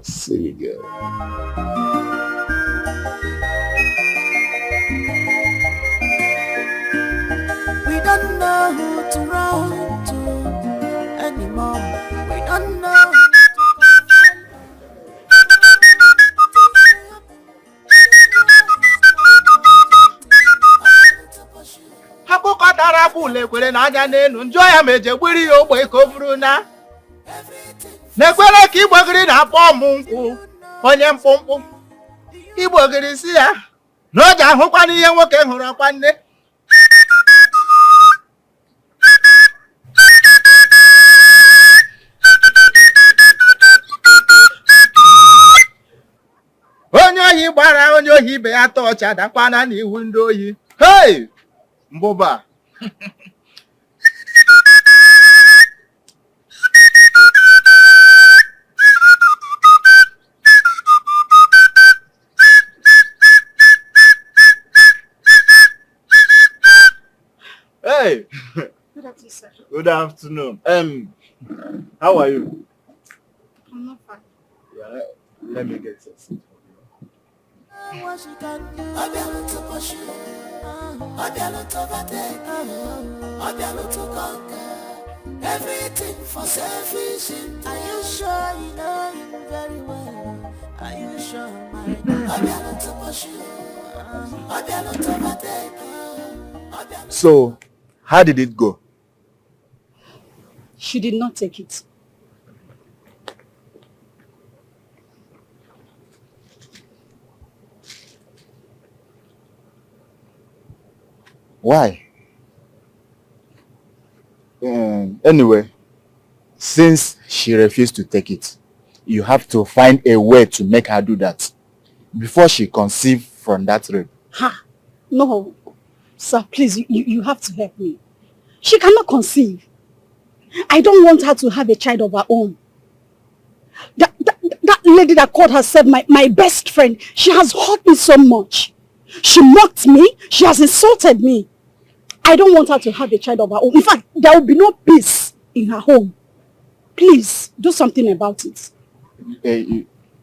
Silly girl. We don't know who to run to anymore. We don't know who akụkọ tara bụla ekwere na anya n'elu njọ ya ma eje gbiri ya ogbe ka o buru na n'ekwere ka igbogiri na-akpọ ọmụ nkwụ onye mkpụmkpụ igbogiri si ya na o ji ahụkwana ihe nwoke hụrụ ọkwa nne onye ohi gbara onye ohi ibe ya tọọcha dakwana n'ihu ndị ohi. Hey! Mbụba. sir. Good afternoon. How are you? I'm not fine. Yeah, let me get some seat for you. What she can do, I be able to push you. I be able to overtake. I be able to conquer everything for selfish. Are you sure you know him very well? Are you sure, my God? I be able to push you. I be able to overtake. So, how did it go? She did not take it. Why? Anyway, since she refused to take it, you have to find a way to make her do that before she conceive from that rape. Ha! No. Sir, please, you have to help me. She cannot conceive. I don't want her to have a child of her own. That lady that called herself my best friend, she has hurt me so much. She mocked me. She has insulted me. I don't want her to have a child of her own. In fact, there will be no peace in her home. Please, do something about it.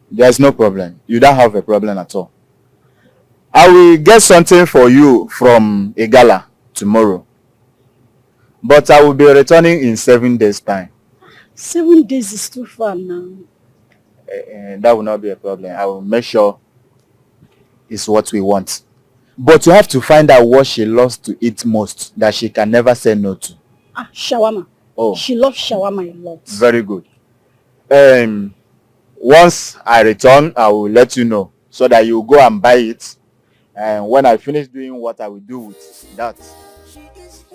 There's no problem. You don't have a problem at all. I will get something for you from a gala tomorrow. But I will be returning in 7 days' time. 7 days is too far now. That will not be a problem. I will make sure it's what we want. But you have to find out what she loves to eat most that she can never say no to. Shawarma. Oh. She loves shawarma a lot. Very good. Once I return, I will let you know so that you go and buy it. And when I finish doing what I will do with that,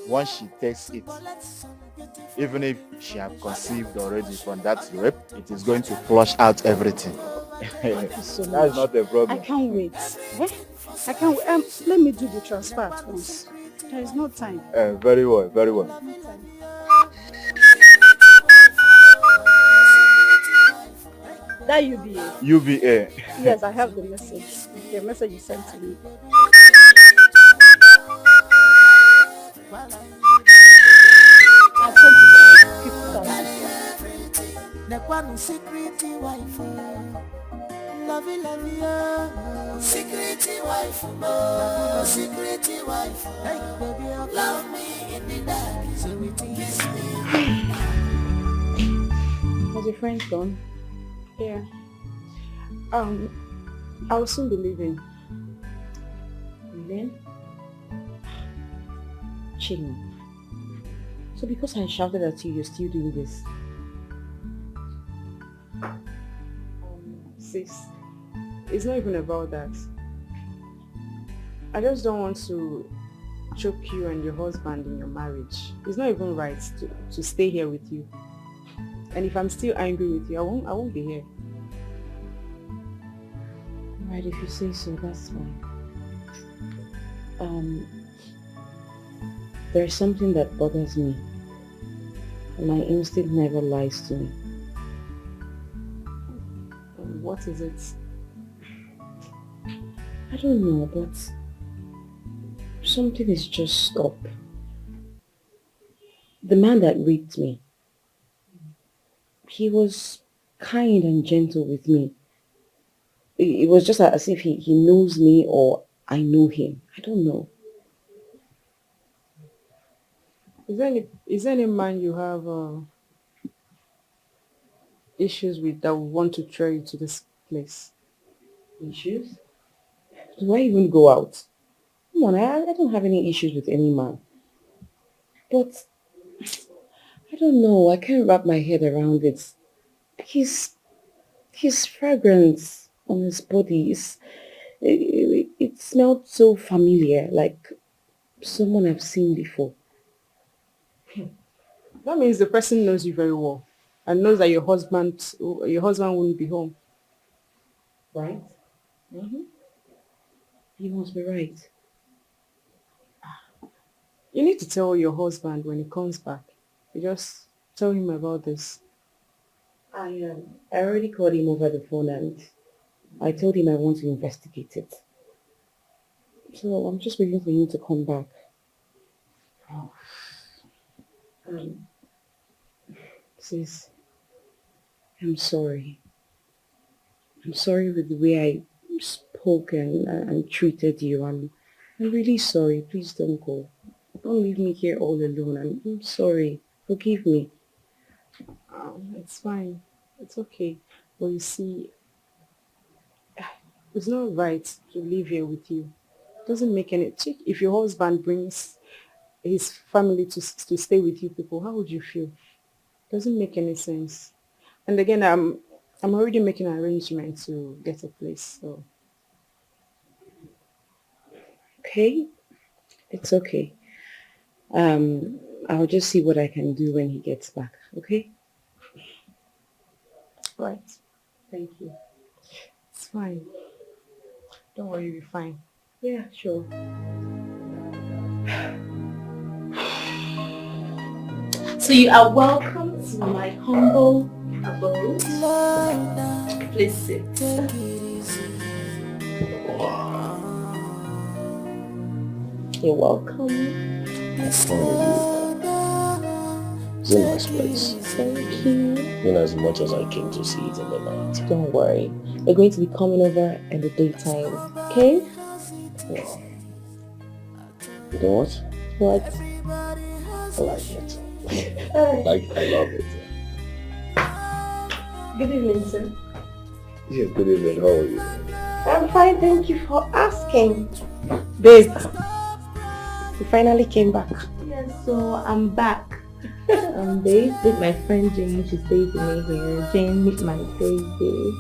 once she takes it, even if she has conceived already from that rape, it is going to flush out everything. So that is not a problem. I can't wait. I can't wait. Let me do the transfer at once. There is no time. Very well, very well. No time. That UBA. UBA. Yes, I have the message. The message you sent to me. I sent it 50,000. The one secret wife, lovey lovey, secret wife, secret wife, hey baby, love me in the dark, so it kiss me. Has your friend gone? Yeah. I will soon be leaving. Leaving? Chilling. So because I shouted at you, you're still doing this? Sis, it's not even about that. I just don't want to choke you and your husband in your marriage. It's not even right to stay here with you. And if I'm still angry with you, I won't be here. Alright, if you say so, that's fine. There's something that bothers me. And my instinct never lies to me. What is it? I don't know, but something is just up. The man that raped me, he was kind and gentle with me. It was just as if he knows me or I know him. I don't know. Is there any man you have issues with that would want to throw you to this place? Issues? Do I even go out? Come on, I don't have any issues with any man. But I don't know, I can't wrap my head around it. His fragrance on his body it smelled so familiar, like someone I've seen before. That means the person knows you very well and knows that your husband won't be home. Right? Mm-hmm. You must be right. You need to tell your husband when he comes back. You just tell him about this. I already called him over the phone and I told him I want to investigate it. So I'm just waiting for him to come back. Oh. Sis, I'm sorry. I'm sorry with the way I spoke and treated you. I'm really sorry. Please don't go. Don't leave me here all alone. I'm sorry. Forgive me. It's fine. It's okay. But you see, it's not right to live here with you. It doesn't make any... If your husband brings his family to stay with you people, how would you feel? It doesn't make any sense. And again, I'm already making an arrangement to get a place, so... Okay? It's okay. I'll just see what I can do when he gets back, okay? Right. Thank you. It's fine. Don't worry, you'll be fine. Yeah, sure. So you are welcome to my humble abode. Please sit. You're welcome. It's a nice place. Thank you. In as much as I came to see it in the night. Don't worry. We're going to be coming over in the daytime. Okay? Wow. You know what? What? I like it. I love it. Good evening, sir. Yeah, good evening. How are you? I'm fine, thank you for asking. Babe, you finally came back. Yes, so I'm back. Babe, with my friend Jane. She stays with me here. Jane, meet my baby.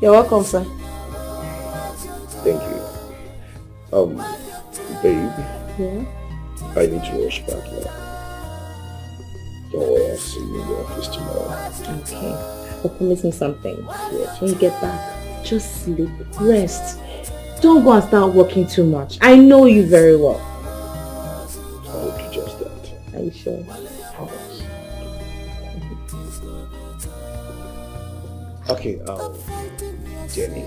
You're welcome, sir. Thank you. Babe, Yeah? I need to rush back now. Don't worry, I'll see you in the office tomorrow. Okay. But promise me something. When you get back, just sleep, rest. Don't go and start working too much. I know you very well. I will do just that. Are you sure? Okay, Jenny.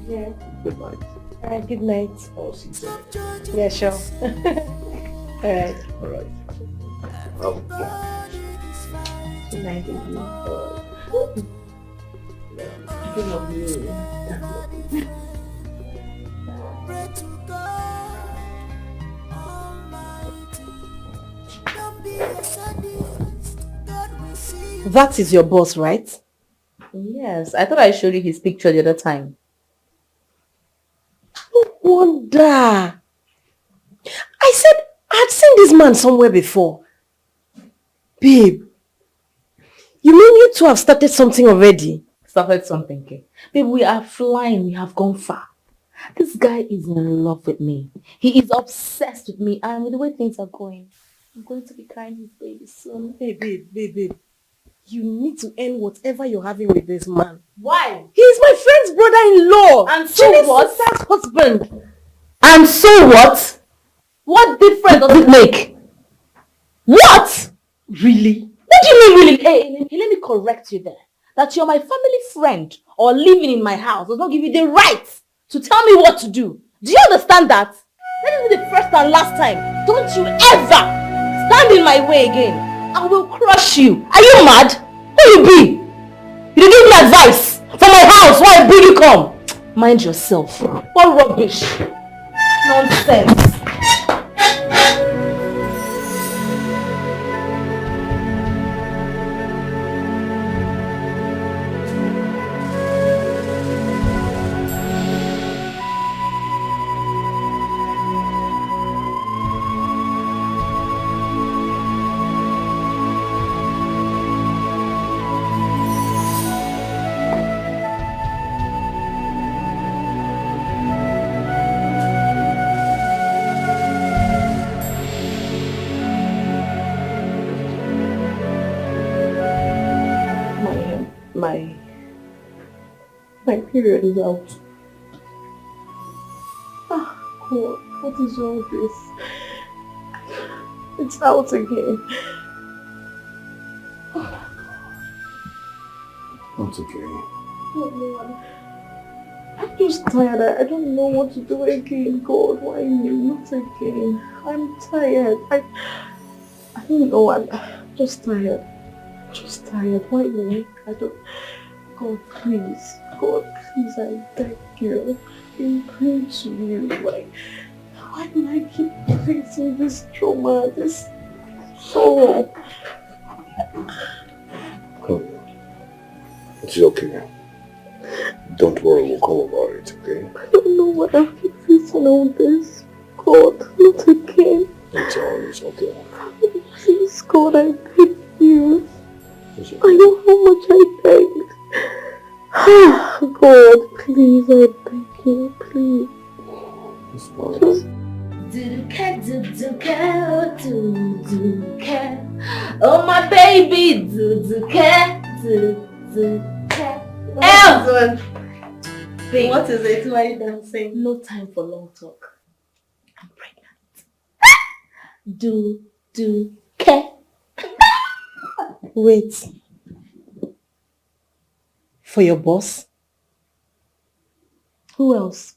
Yeah. Good night. Alright, good night. I'll see you soon. Yeah, sure. Alright. Alright. Good night, baby. Alright. Think of me. That is your boss, right? Yes, I thought I showed you his picture the other time. No wonder. I said I'd seen this man somewhere before. Babe, you mean you two have started something already? Started something, okay? Babe, we are flying. We have gone far. This guy is in love with me. He is obsessed with me, and with the way things are going, I'm going to be carrying his baby soon. Hey, babe. You need to end whatever you're having with this man. Why? He's my friend's brother-in-law. And so Jenny's what? sister's husband. And so what? What difference does it make? What? Really? What do you mean really? Hey, let me correct you there. That you're my family friend or living in my house does not give you the right to tell me what to do. Do you understand that? Let it be the first and last time. Don't you ever stand in my way again. I will crush you. Are you mad? Who you be? You give me advice from my house why I bring you come. Mind yourself. What rubbish. Nonsense. My period is out. Ah, God, what is all this? It's out again. It's okay. Oh, Lord. I'm just tired. I don't know what to do again. God, why me? Not again. I'm tired. I don't know. I'm just tired. Just tired. Why me? I don't... God, please. God, please, I beg you. I'm praying to you. Why do I keep facing this trauma, this sorrow? It's okay. Don't worry, we'll come about it, okay? I don't know why I keep facing all this. God, not again. It's okay. Please, God, I beg you. I know how much I begged. God, please, I beg you, please. Just... Oh my baby, Elton! Babe, what is it? Why are you dancing? No time for long talk. I'm pregnant. Care. Wait. For your boss? Who else?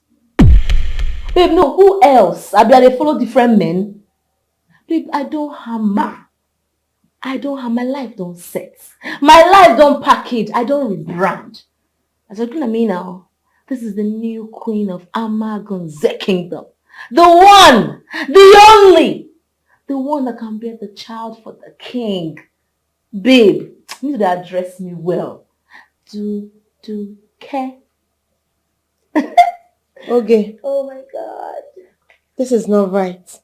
Babe, no, who else? They follow different men. Babe, I don't hammer. My life don't set. My life don't package. I don't rebrand. As you're looking at me now, this is the new queen of Amagonze Kingdom. The one, the only, the one that can bear the child for the king. Babe, you need to address me well. Do care. Okay. Oh my God. This is not right.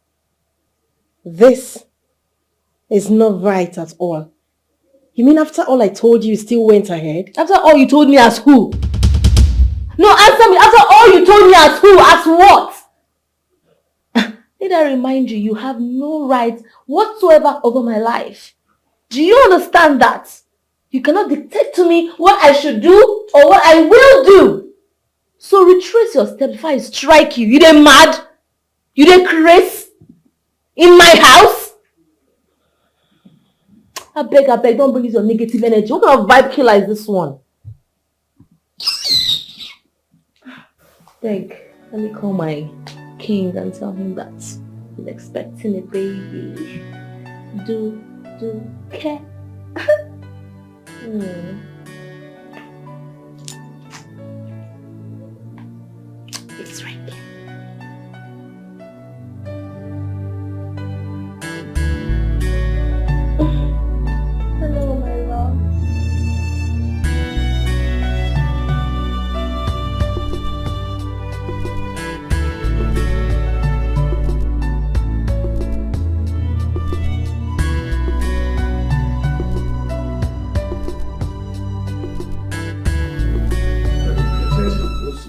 This is not right at all. You mean after all I told you, you still went ahead? After all you told me as who? No, answer me. After all you told me as who? As what? Did I remind you, you have no right whatsoever over my life. Do you understand that? You cannot dictate to me what I should do or what I will do. So retrace your steps before I strike you. You dey mad? You dey crazy? In my house? I beg, don't bring your negative energy. What kind of vibe killer is this one? Beg, let me call my king and tell him that he's expecting a baby. Do care. It's right there. Hello, my love.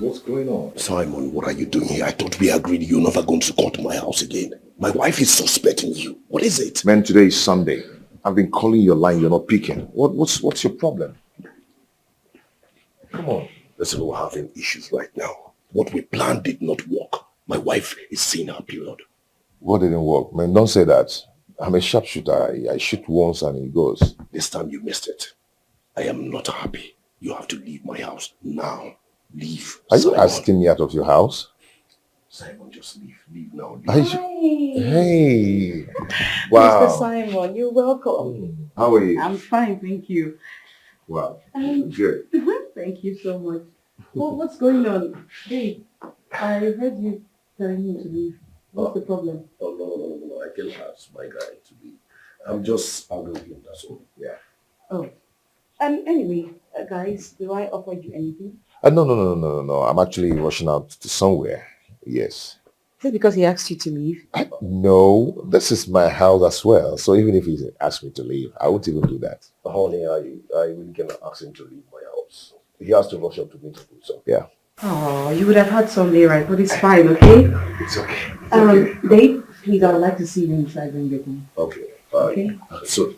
What's going on? Simon, what are you doing here? I thought we agreed you're never going to come to my house again. My wife is suspecting you. What is it? Man, today is Sunday. I've been calling your line, you're not picking. What's your problem? Come on. Listen, we're having issues right now. What we planned did not work. My wife is seeing her period. What didn't work? Man, don't say that. I'm a sharpshooter. I shoot once and it goes. This time you missed it. I am not happy. You have to leave my house now. Leave. Are Simon. you asking me out of your house? Simon, just leave. Leave now. Leave. Hey. Wow. Mr. Simon, you're welcome. How are you? I'm fine, thank you. Wow. Good. Thank you so much. What's going on? Hey, I heard you telling him to leave. What's the problem? Oh, no. I can't ask my guy to leave. I'm just angry with him, that's all. Yeah. Oh. Anyway, guys, do I offer you anything? No. I'm actually rushing out to somewhere. Yes. Is it because he asked you to leave? No, this is my house as well. So even if he asked me to leave, I won't even do that. Honey, I really cannot ask him to leave my house. He has to rush up to meet me. So yeah. Oh, you would have had Sunday, right? But it's fine, okay? It's okay. It's okay. Dave, please, I would like to see you inside when you get home. Okay. Okay. So,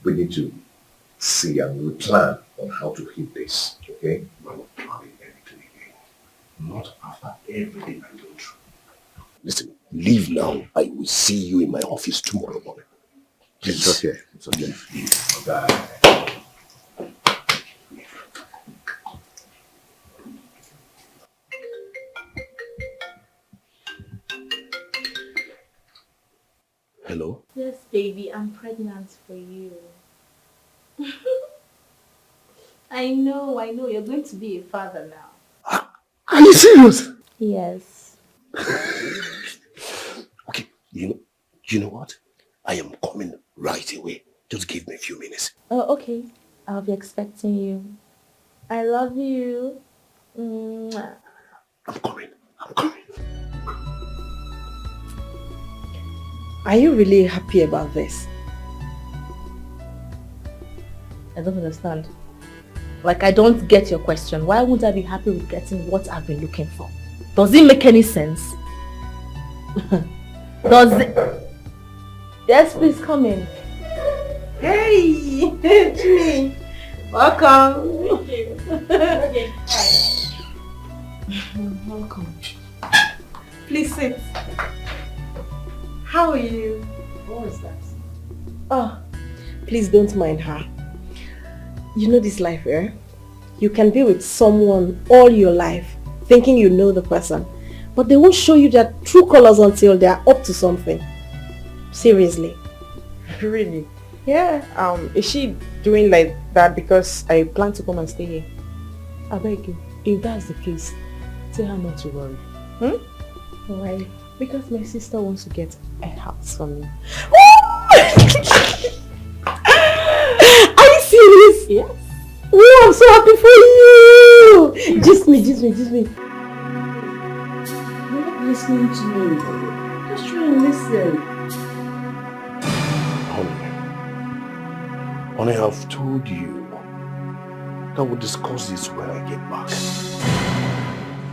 we need to see and we plan on how to hit this, okay? We're not planning anything again. Not after everything I go through. Listen, leave now. I will see you in my office tomorrow morning. Please. It's okay. It's okay. Leave. Bye. Baby, I'm pregnant for you. I know. You're going to be a father now. Are you serious? Yes. Okay, you know what? I am coming right away. Just give me a few minutes. Oh, okay. I'll be expecting you. I love you. Mwah. I'm coming. I'm coming. Are you really happy about this? I don't understand. Like, I don't get your question. Why would I be happy with getting what I've been looking for? Does it make any sense? Does it? Yes, please come in. Hey, Jimmy. Welcome. Thank you. Okay. Welcome. Please sit. How are you? What was that? Oh, please don't mind her. You know this life, eh? You can be with someone all your life, thinking you know the person, but they won't show you their true colors until they are up to something. Seriously. Really? Yeah. Is she doing like that because I plan to come and stay here? I beg you, if that's the case, tell her not to worry. Why? Because my sister wants to get a house for me. Are you serious? Yes. Oh, I'm so happy for you! Just me. You're not listening to me. Just try and listen. Honey, I've told you that we'll discuss this when I get back.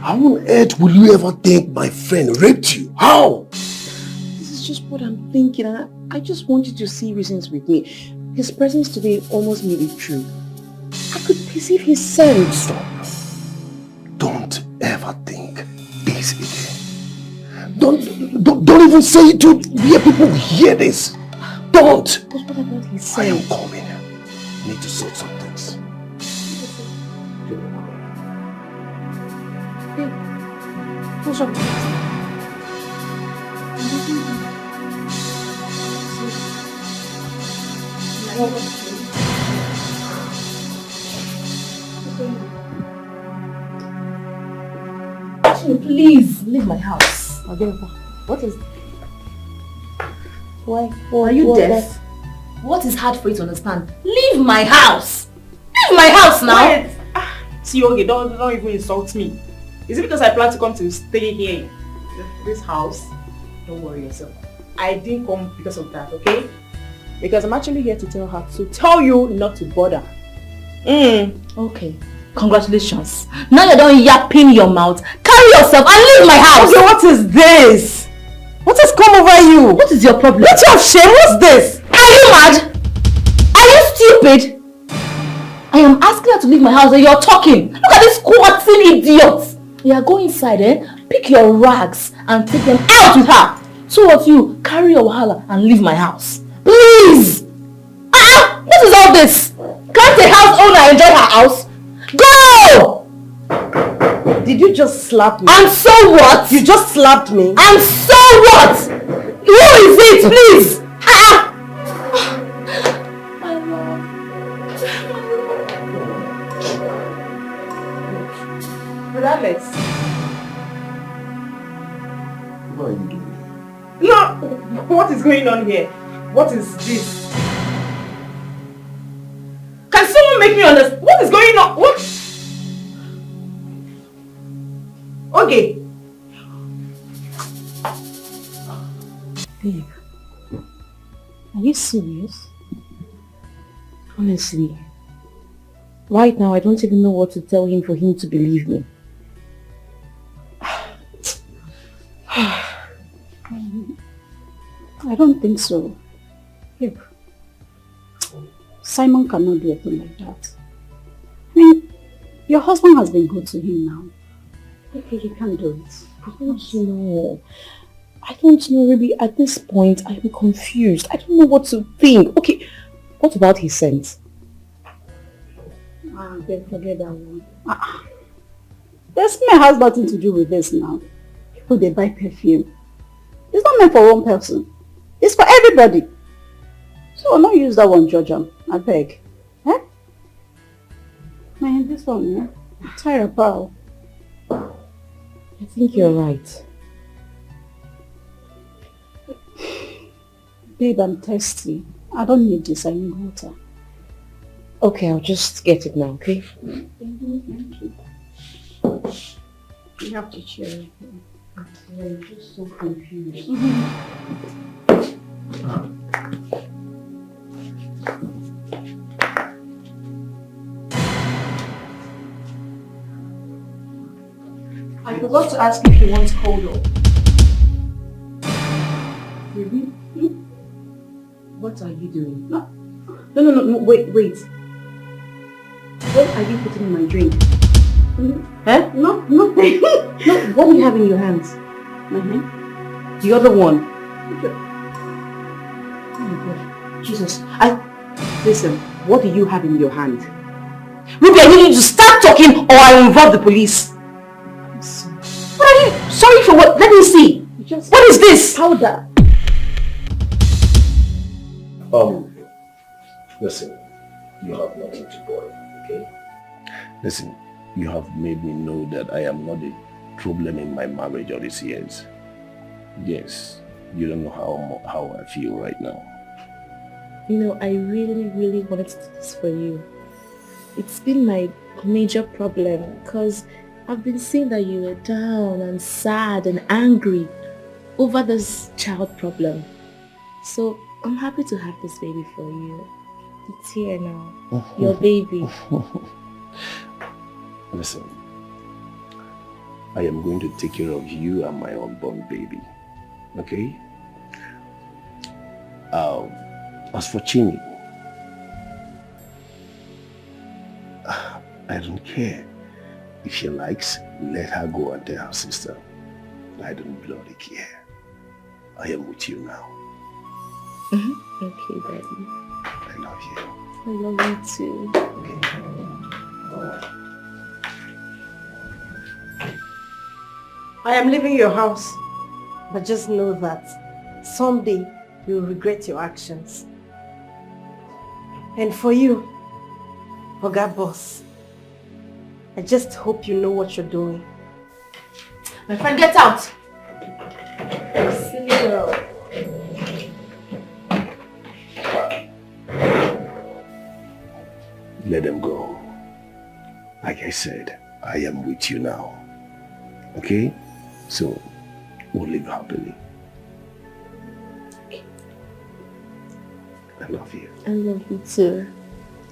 How on earth will you ever think my friend raped you? How? This is just what I'm thinking, and I just want you to see reasons with me. His presence today almost made it true. I could perceive his scent. Stop. Don't ever think this again. Don't even say it to where people hear this. Don't. But what about his I am scent? coming. I need to sort some things. What's up? Please leave my house. What is? Why? Are you deaf? What is hard for you to understand? Leave my house. Leave my house now. Wait. See, okay, don't even insult me. Is it because I plan to come to stay here in this house? Don't worry yourself. I didn't come because of that, okay? Because I'm actually here to tell you not to bother. Okay. Congratulations. Now you're done yapping your mouth. Carry yourself and leave my house. Okay, what is this? What has come over you? What is your problem? Don't you have shame? What's this? Are you mad? Are you stupid? I am asking her to leave my house and you're talking. Look at this squatting idiot. Yeah, go inside, pick your rags and take them out with her. So of you, carry your wahala and leave my house. Please! What is all this? Can't a house owner enjoy her house? Go! Did you just slap me? And so what? You just slapped me. And so what? Who is it, please? My love. But Alex. What are you doing? No! What is going on here? What is this? Can someone make me understand? What is going on? What? Okay. Babe, are you serious? Honestly, right now I don't even know what to tell him for him to believe me. I don't think so. Babe, Simon cannot do a thing like that. I mean, your husband has been good to him now. He can't do it. I don't know. I don't know, really. At this point, I'm confused. I don't know what to think. Okay, what about his scent? Babe, forget that one. This man has nothing to do with this now. People, they buy perfume. It's not meant for one person. It's for everybody. So I'll not use that one, Georgia. I beg. Eh? Man, this one, yeah? I'm tired, pal. I think you're right. Babe, I'm thirsty. I don't need this. I need water. Okay, I'll just get it now, okay? Thank you. You have to cheer. I'm just so confused. I forgot to ask if you want cold or... Baby? What are you doing? No, wait. What are you putting in my drink? Huh? No, nothing. No, what do you have in your hands? My hand? The other one. Oh my God. Jesus. Listen, what do you have in your hand? Ruby, I need you to start talking or I will involve the police. I'm sorry. What are you? Sorry for what? Let me see. What is this? Powder. Listen, you have nothing to worry, okay? Listen, you have made me know that I am not a problem in my marriage all these years. Yes, you don't know how I feel right now. You know, I really wanted to do this for you. It's been my major problem because I've been seeing that you were down and sad and angry over this child problem. So I'm happy to have this baby for you. It's here now. Your baby. Listen, I am going to take care of you and my unborn baby. Okay? As for Chini, I don't care. If she likes, let her go and tell her sister. I don't bloody care. I am with you now. Okay, Daddy. I love you. I love you too. Okay. I am leaving your house, but just know that someday you will regret your actions. And for you, Oga Boss, I just hope you know what you're doing. My friend, get out! Silly girl. Let them go. Like I said, I am with you now. Okay? So, we'll live happily. I love you. I love you too.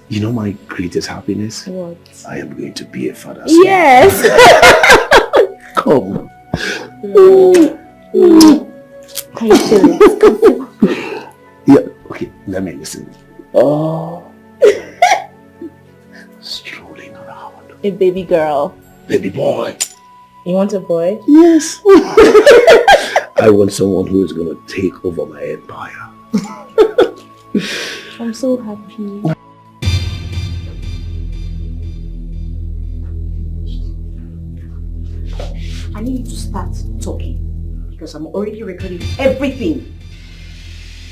You know my greatest happiness? What? I am going to be a father. Yes! Come. How you feeling? Yeah, okay, let me listen. Oh. Strolling around. A baby girl. Baby boy. You want a boy? Yes. I want someone who is going to take over my empire. I'm so happy. I need you to start talking because I'm already recording everything.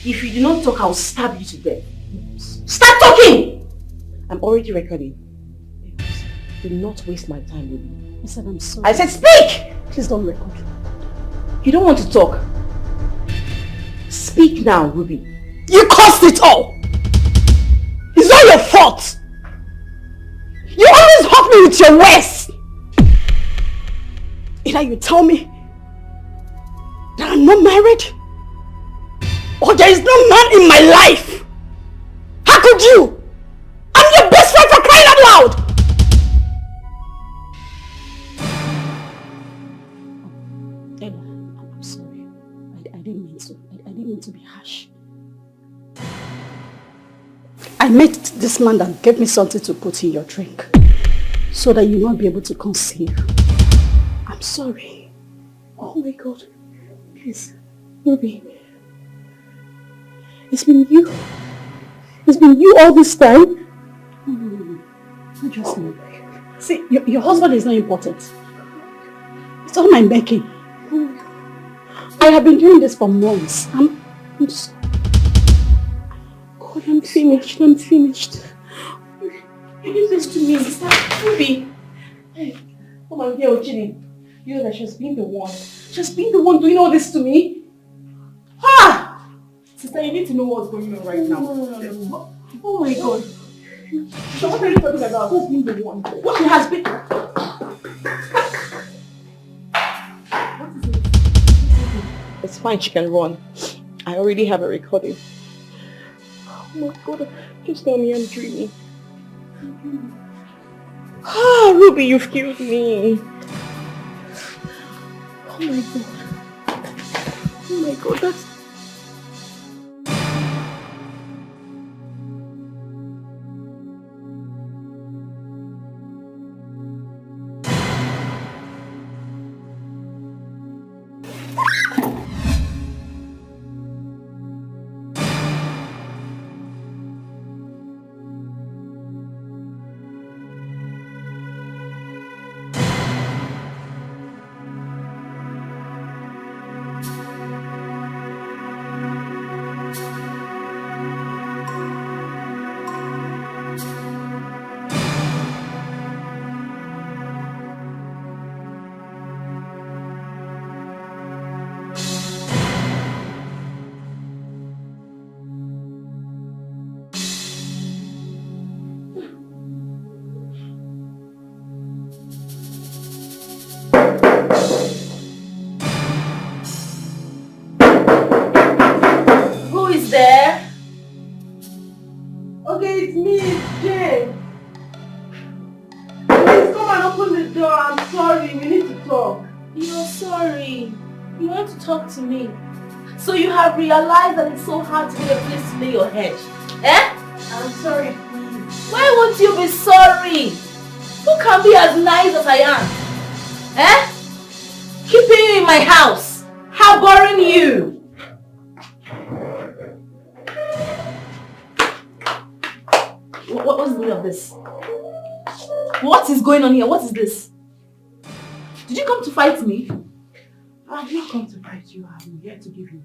If you do not talk, I'll stab you to death. Start talking! I'm already recording. Do not waste my time with me. I said I'm sorry. I said speak! Please don't record. You don't want to talk. Speak now, Ruby. You caused it all! It's all your fault! You always hurt me with your words! Either you tell me that I'm not married, or there is no man in my life! How could you? I'm your best friend for crying out loud! Ella, I'm sorry. I didn't mean to. I didn't mean to be harsh. I met this man that gave me something to put in your drink so that you won't be able to conceive. I'm sorry. Oh my God. Please, Ruby. It's been you. It's been you all this time. No. Not just me. See, your husband is not important. It's all my making. I have been doing this for months. I'm sorry. God. God, I'm finished. I'm finished. You give this to me, sister. Ruby. Hey, come on here, Ojini. You know that she's been the one. She's been the one doing all this to me. Ha! Sister, you need to know what's going on right now. No. Oh my God. So what are you talking about? Who's been the one? What she has been... What is it? It's fine, she can run. I already have a recording. Oh my God, just tell me I'm dreaming. Ah, Ruby, you've killed me. Oh my God. Oh my God, that's... Who is there? Okay, it's me, it's Jane. Please come and open the door. I'm sorry, we need to talk. You're sorry. You want to talk to me. So you have realized that it's so hard to get a place to lay your head. Eh? I'm sorry, please. Why won't you be sorry? Who can be as nice as I am? Eh? Keeping you in my house. Harboring you. What's the meaning of this? What is going on here? What is this? Did you come to fight me? I've not come to fight you. I'm here to give you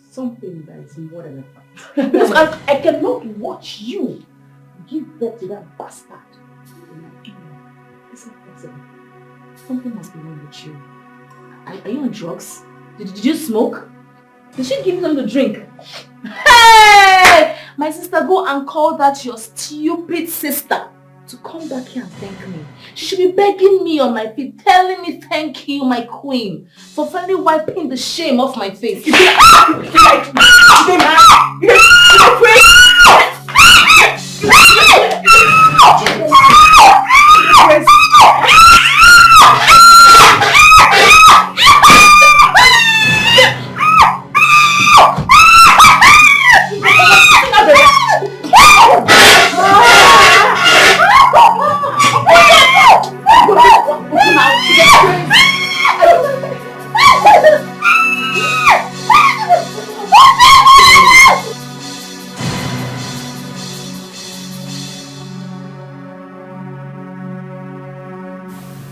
something that is more than a fight. Because I cannot watch you give birth to that bastard. It's not possible. Something must be wrong with you. Are you on drugs? Did you smoke? Did she give them the drink? Hey! My sister, go and call that your stupid sister to come back here and thank me. She should be begging me on my feet, telling me thank you, my queen, for finally wiping the shame off my face.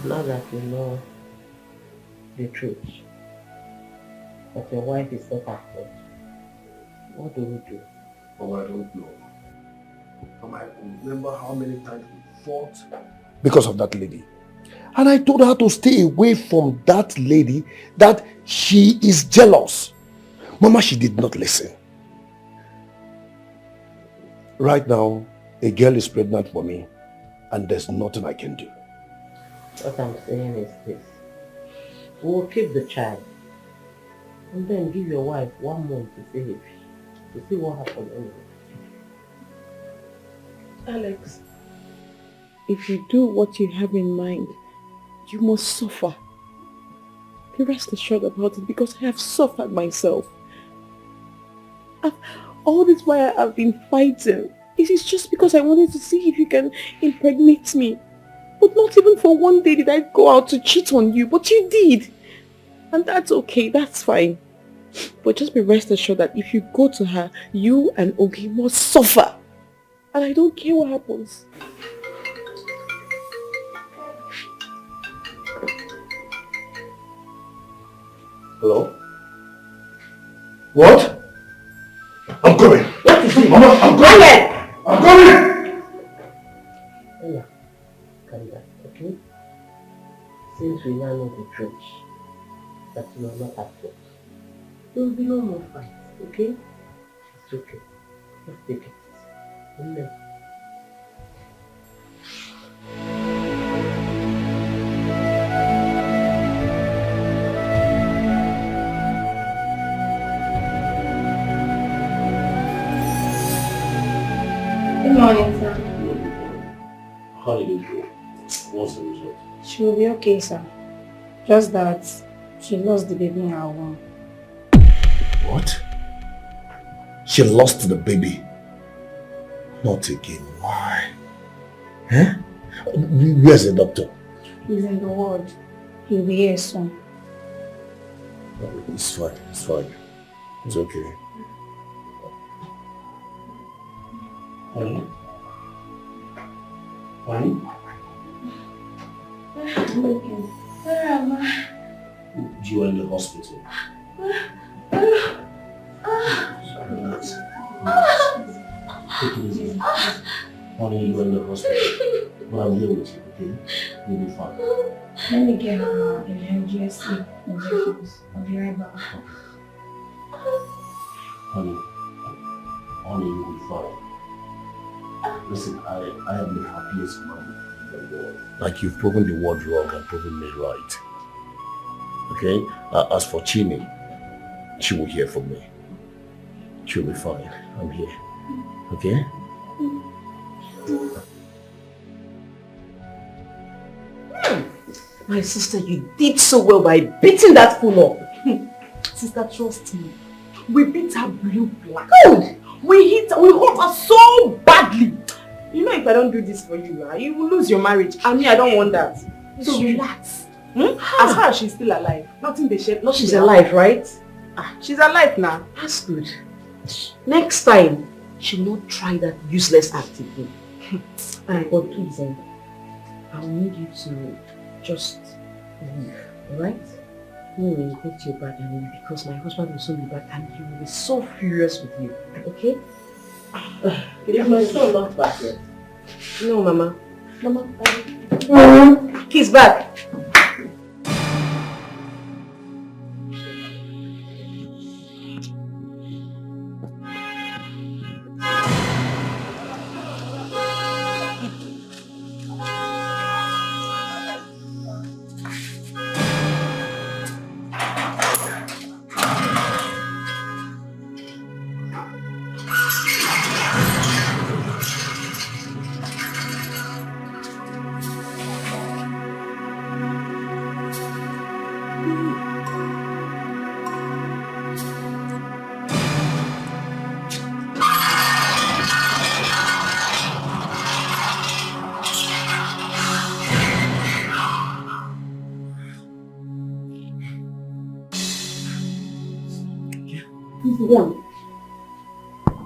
Now that you know the truth, that your wife is not at fault, what do we do? Oh, I don't know. I remember how many times we fought because of that lady. And I told her to stay away from that lady, that she is jealous. Mama, she did not listen. Right now, a girl is pregnant for me, and there's nothing I can do. What I'm saying is this. We'll keep the child and then give your wife 1 month to see what happens anyway. Alex, if you do what you have in mind, you must suffer. Be rest assured about it, because I have suffered myself. All this while I've been fighting. It is just because I wanted to see if you can impregnate me. But not even for one day did I go out to cheat on you, but you did. And that's okay, that's fine. But just be rest assured that if you go to her, you and Ogi must suffer. And I don't care what happens. Hello? What? I'm coming. What is Mama, I'm coming! I'm coming! Ella, come back, okay? Since we now know the truth, that you are not at fault, there will be no more fights, okay? It's okay. Let's take it. Amen. Good morning, sir. How did it go? What's the result? She will be okay, sir. Just that she lost the baby in her womb. What? She lost the baby. Not again. Why? Huh? Where's the doctor? He's in the ward. He'll be here soon. It's fine. It's fine. It's okay. Honey? Honey? Where am I? You are in the hospital. Relax. Take it easy. Honey, you are in the hospital. But I'm here with you, okay? You'll be fine. Let me get her emergency injections. I'll be right back. Honey, you'll be fine. Listen, I am the happiest man in the world. Like you've proven the word wrong and proven me right. Okay? As for Chini, she will hear from me. She'll be fine. I'm here. Okay? My sister, you did so well by beating that fool up. Sister, trust me. We beat her blue black. Good. We hurt her so badly. You know, if I don't do this for you, you will lose your marriage. I mean, I don't want that. So relax. As far as she's still alive, nothing they shed. She's alive, right? She's alive now. That's good. Next time, she will not try that useless act again. But please, I will need you to just leave, alright? No will get you back because my husband will soon be back and he will be so furious with you, okay? Is my son not back yet? No, Mama. Mama, he's back.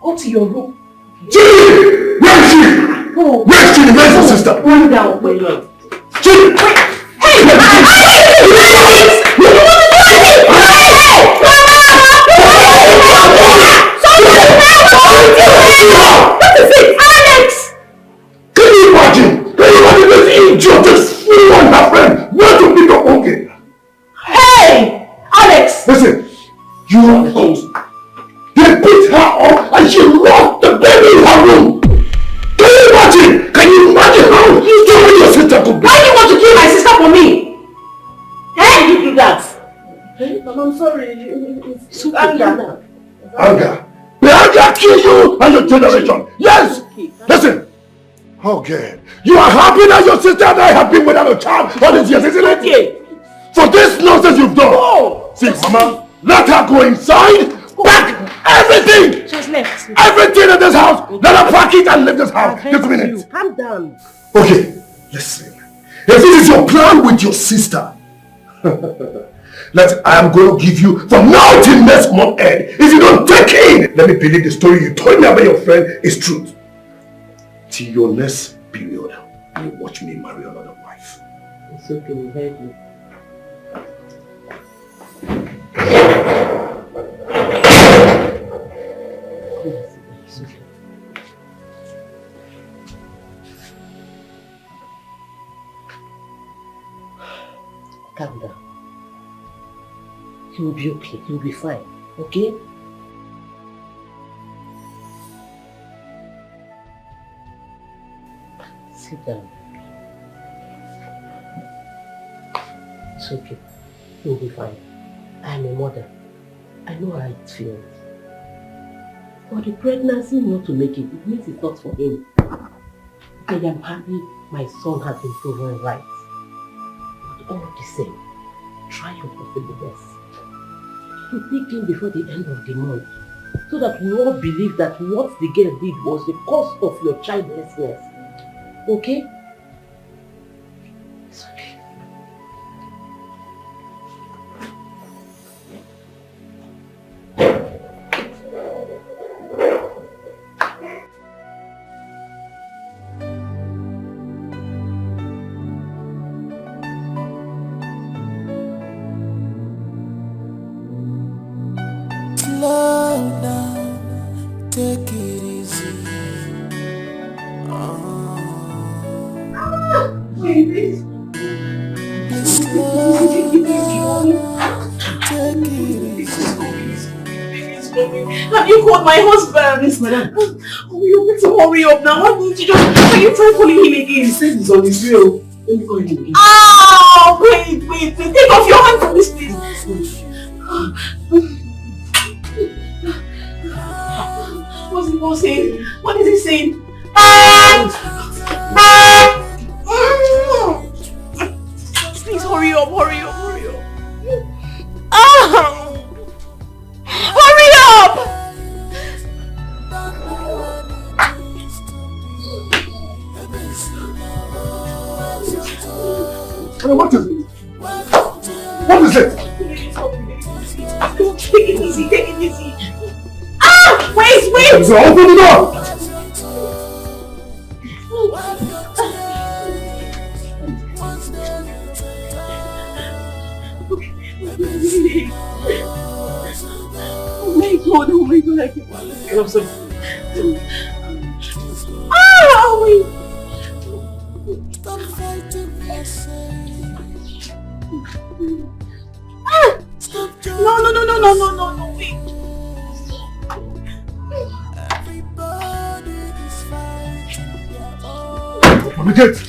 Go to your room. Chidi! Where is she? Go. Where is Chidi? Where's your sister? Run down. Wait. Chidi! What is it? Alex! Can you imagine? This idiot just flew on her friend? Where to pick up okay? Hey! Alex! Listen, you are close. They beat her up and she lost the baby in her room. Can you imagine? Can you imagine how stupid your sister could be? Why do you want to kill my sister for me? How did you do that? I'm sorry. It's anger. Anger. The anger kill you and your generation. Yes. Listen. Oh God. You are happy that your sister and I have been without a child all these years, isn't it? For this nonsense you've done. Oh. See, Mama, let her go inside. Pack everything! Just left. Everything in this house! Let her pack it and leave this house this minute! Calm down. Okay, listen. If this is your plan with your sister, I am going to give you from now till next month end. If you don't take in, let me believe the story you told me about your friend is truth. Till your next period, you watch me marry another wife. It's okay, we heard you. Calm down. You'll be okay. You'll be fine. Okay? Sit down. It's okay. You'll be fine. I am a mother. I know how it feels. For the pregnancy not to make it means it's not for him. I am happy my son has been proven right. But all the same, try your possible best to take him before the end of the month, so that we all believe that what the girl did was the cause of your childlessness. Okay? It's okay. Slow down, take it easy. Please slow down, take it easy. Have you called my husband? Yes, madam. Oh, you better hurry up now. Why didn't you just... Can you try calling him again? He said he's on his way. Let me call him again. Oh, wait. Take off your hand from this, please. What's he saying? What is he saying? Please hurry up. Hurry up. What is it? What is it? Take it easy. Wait! So open the door! Oh my god, I can't. I'm sorry. Wait. Stop fighting yourself. No, wait. Everybody is fighting their own. Open the gate!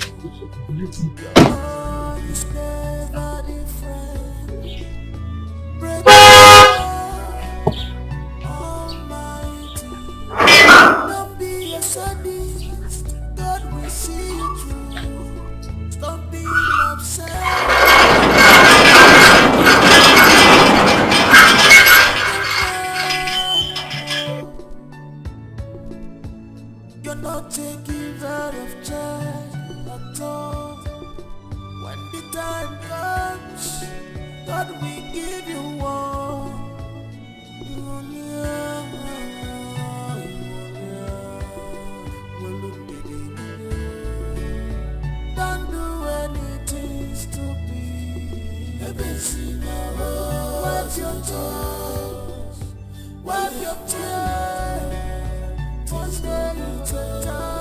God is never different. Break Almighty. Don't be a sadist. God will see you through. Stop being upset. You're not taking out of charge at all. When the time comes, God will give you one. You only have don't do anything stupid. Wipe your tears. Wipe your tears. One day you take time.